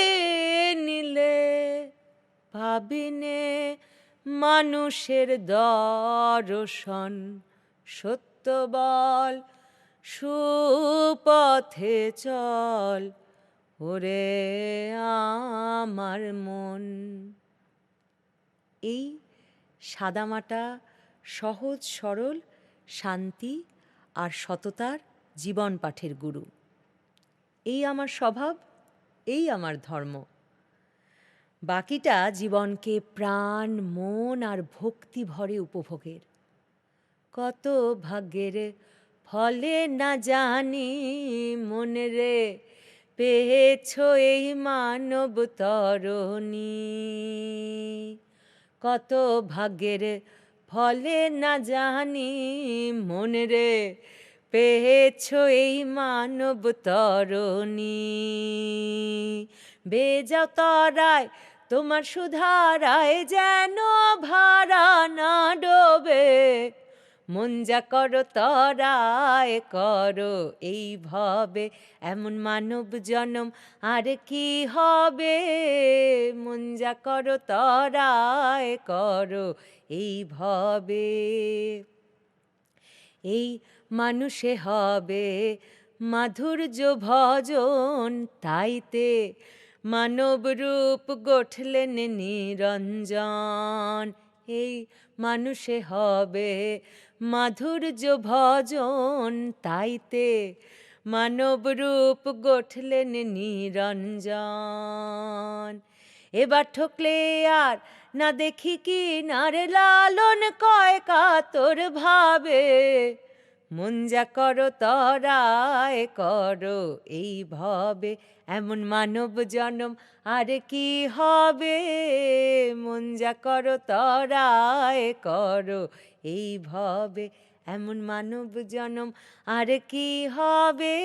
ভাবিনে মানুষের দর্শন। সত্য বল সুপথে চল ওরে আমার মন। এই সাদামাটা সহজ সরল শান্তি আর সততার জীবন পাঠের গুরু। এই আমার স্বভাব, এই আমার ধর্ম। বাকিটা জীবনকে প্রাণ, মন আর ভক্তি ভরে উপভোগের। কত ভাগ্যের ফলে না জানি মনে রে পেয়েছ এই মানব তরণী। কত ভাগ্যের ফলে না জানি মনে রে পেয়েছ এই মানব তরণী। বেজাও তরায় তোমার সুধারায় যেন ভাড়া না ডোবে, মন যা করো তরায় করো এইভাবে, এমন মানব জনম আর কি হবে, মন যা করো তরায় করো এইভাবে। এই মানুষে হবে মাধুর্য ভজন, তাইতে মানব রূপ গঠলেন নিরঞ্জন। এই মানুষে হবে মাধুর্য ভজন, তাইতে মানব রূপ গঠলেন নিরঞ্জন। এবার ঠকলে আর না দেখি কি নারে লালন কয় কাতর ভাবে, মন যা করো তরায় করো এইভাবে, এমন মানব জনম আর কি হবে, মন যা করো তরায় করো এইভাবে, এমন মানব জনম আর কি হবে,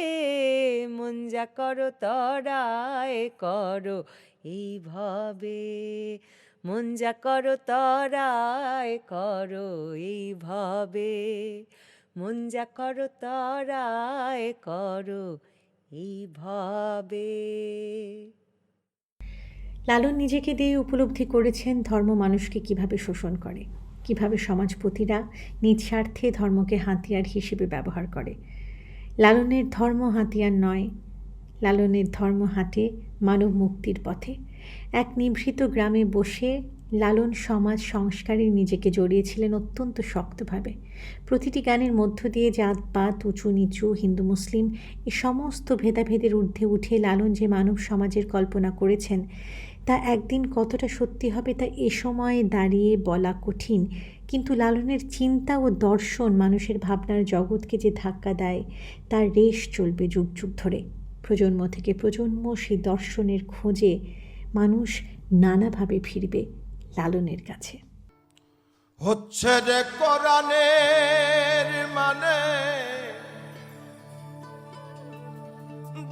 মন যা করো তরায় করো এইভাবে, মন যা করো তরায় করো এইভাবে, মন যা করো তরায় করো এইভাবে। লালন নিজেকে দিয়ে উপলব্ধি করেছেন ধর্ম মানুষকে কিভাবে শোষণ করে, কিভাবে সমাজপতিরা নিজ স্বার্থে ধর্মকে হাতিয়ার হিসেবে ব্যবহার করে। লালনের ধর্ম হাতিয়ার নয়, লালনের ধর্ম হাঁটে মানব মুক্তির পথে। এক নিভৃত গ্রামে বসে লালন সমাজ সংস্কারে নিজেকে জড়িয়েছিলেন অত্যন্ত শক্তভাবে। প্রতিটি গানের মধ্য দিয়ে জাতপাত, উঁচু নিচু, হিন্দু মুসলিম এ সমস্ত ভেদাভেদের ঊর্ধ্বে উঠে লালন যে মানব সমাজের কল্পনা করেছেন তা একদিন কতটা সত্যি হবে তা এ সময়ে দাঁড়িয়ে বলা কঠিন। কিন্তু লালনের চিন্তা ও দর্শন মানুষের ভাবনার জগৎকে যে ধাক্কা দেয় তার রেশ চলবে যুগ যুগ ধরে। প্রজন্ম থেকে প্রজন্ম সেই দর্শনের খোঁজে মানুষ নানাভাবে ফিরবে লালনের কাছে। হচ্ছে রে কোরআনের মানে,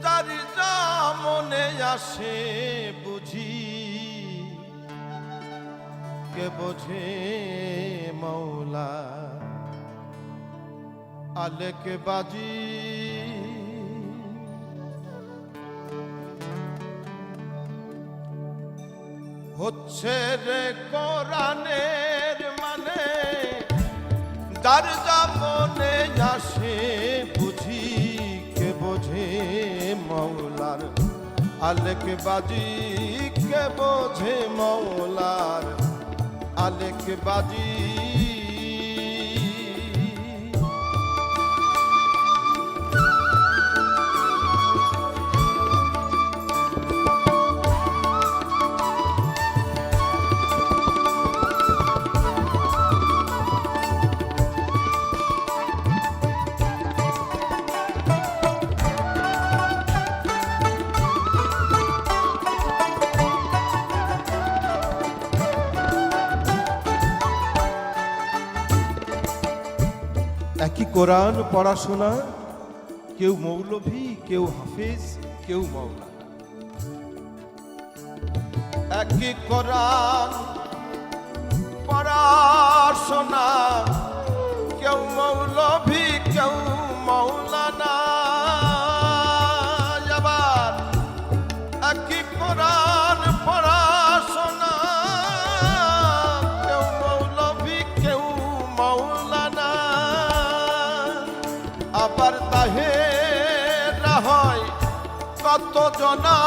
যার যা মনে আসে বুঝি, কে বোঝে মৌলা আলেক বাজি। হচ্ছে রে কোরআনের মানে, যার যা মনে আসে বুঝি, কে বোঝে মৌলার আলেক বাজি, কে বোঝে মৌলার আলেক বাজি। একই কোরআন পড়াশোনা, কেউ মৌলভী, কেউ হাফেজ, কেউ মাওলানা। একই কোরআন পড়াশোনা, কেউ মৌলভী, কেউ মাওলানা। আবার একই কোরআন পড়াশোনা, কেউ মৌলভী, কেউ মাওলানা। আবার তাহেরা হয় কত জনা,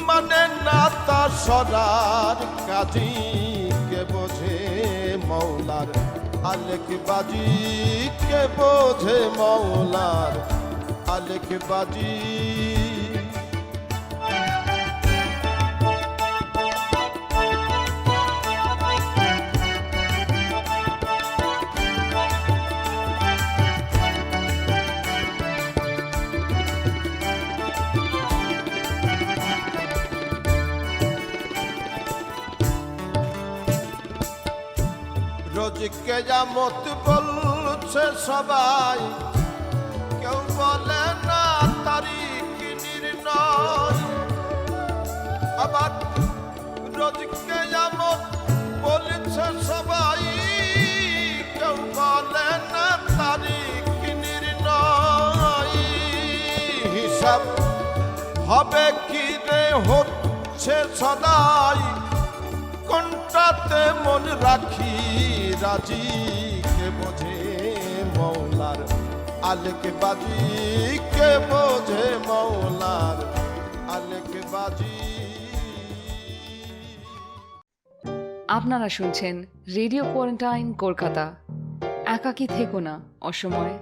মানে না তা সরার কাজী, কে বোঝে মৌলার আলেক বাজি, কে বোঝে মৌলার আলেক বাজি। রোজ কিয়ামত বলছে সবাই, কেউ বলে না তারিখ নির্ণয়। আবার রোজ কিয়ামত বলছে সবাই, কেউ বলে সব হবে কি রে হচ্ছে সদাই কোনটাতে মন রাখি রাজি কে বোঝে মৌলার আলেকে বাজি কে বোঝে মৌলার আলেকে বাজি। আপনারা শুনছেন রেডিও কোয়ারেন্টাইন কলকাতা। একাকী থেকো না অসময়ে।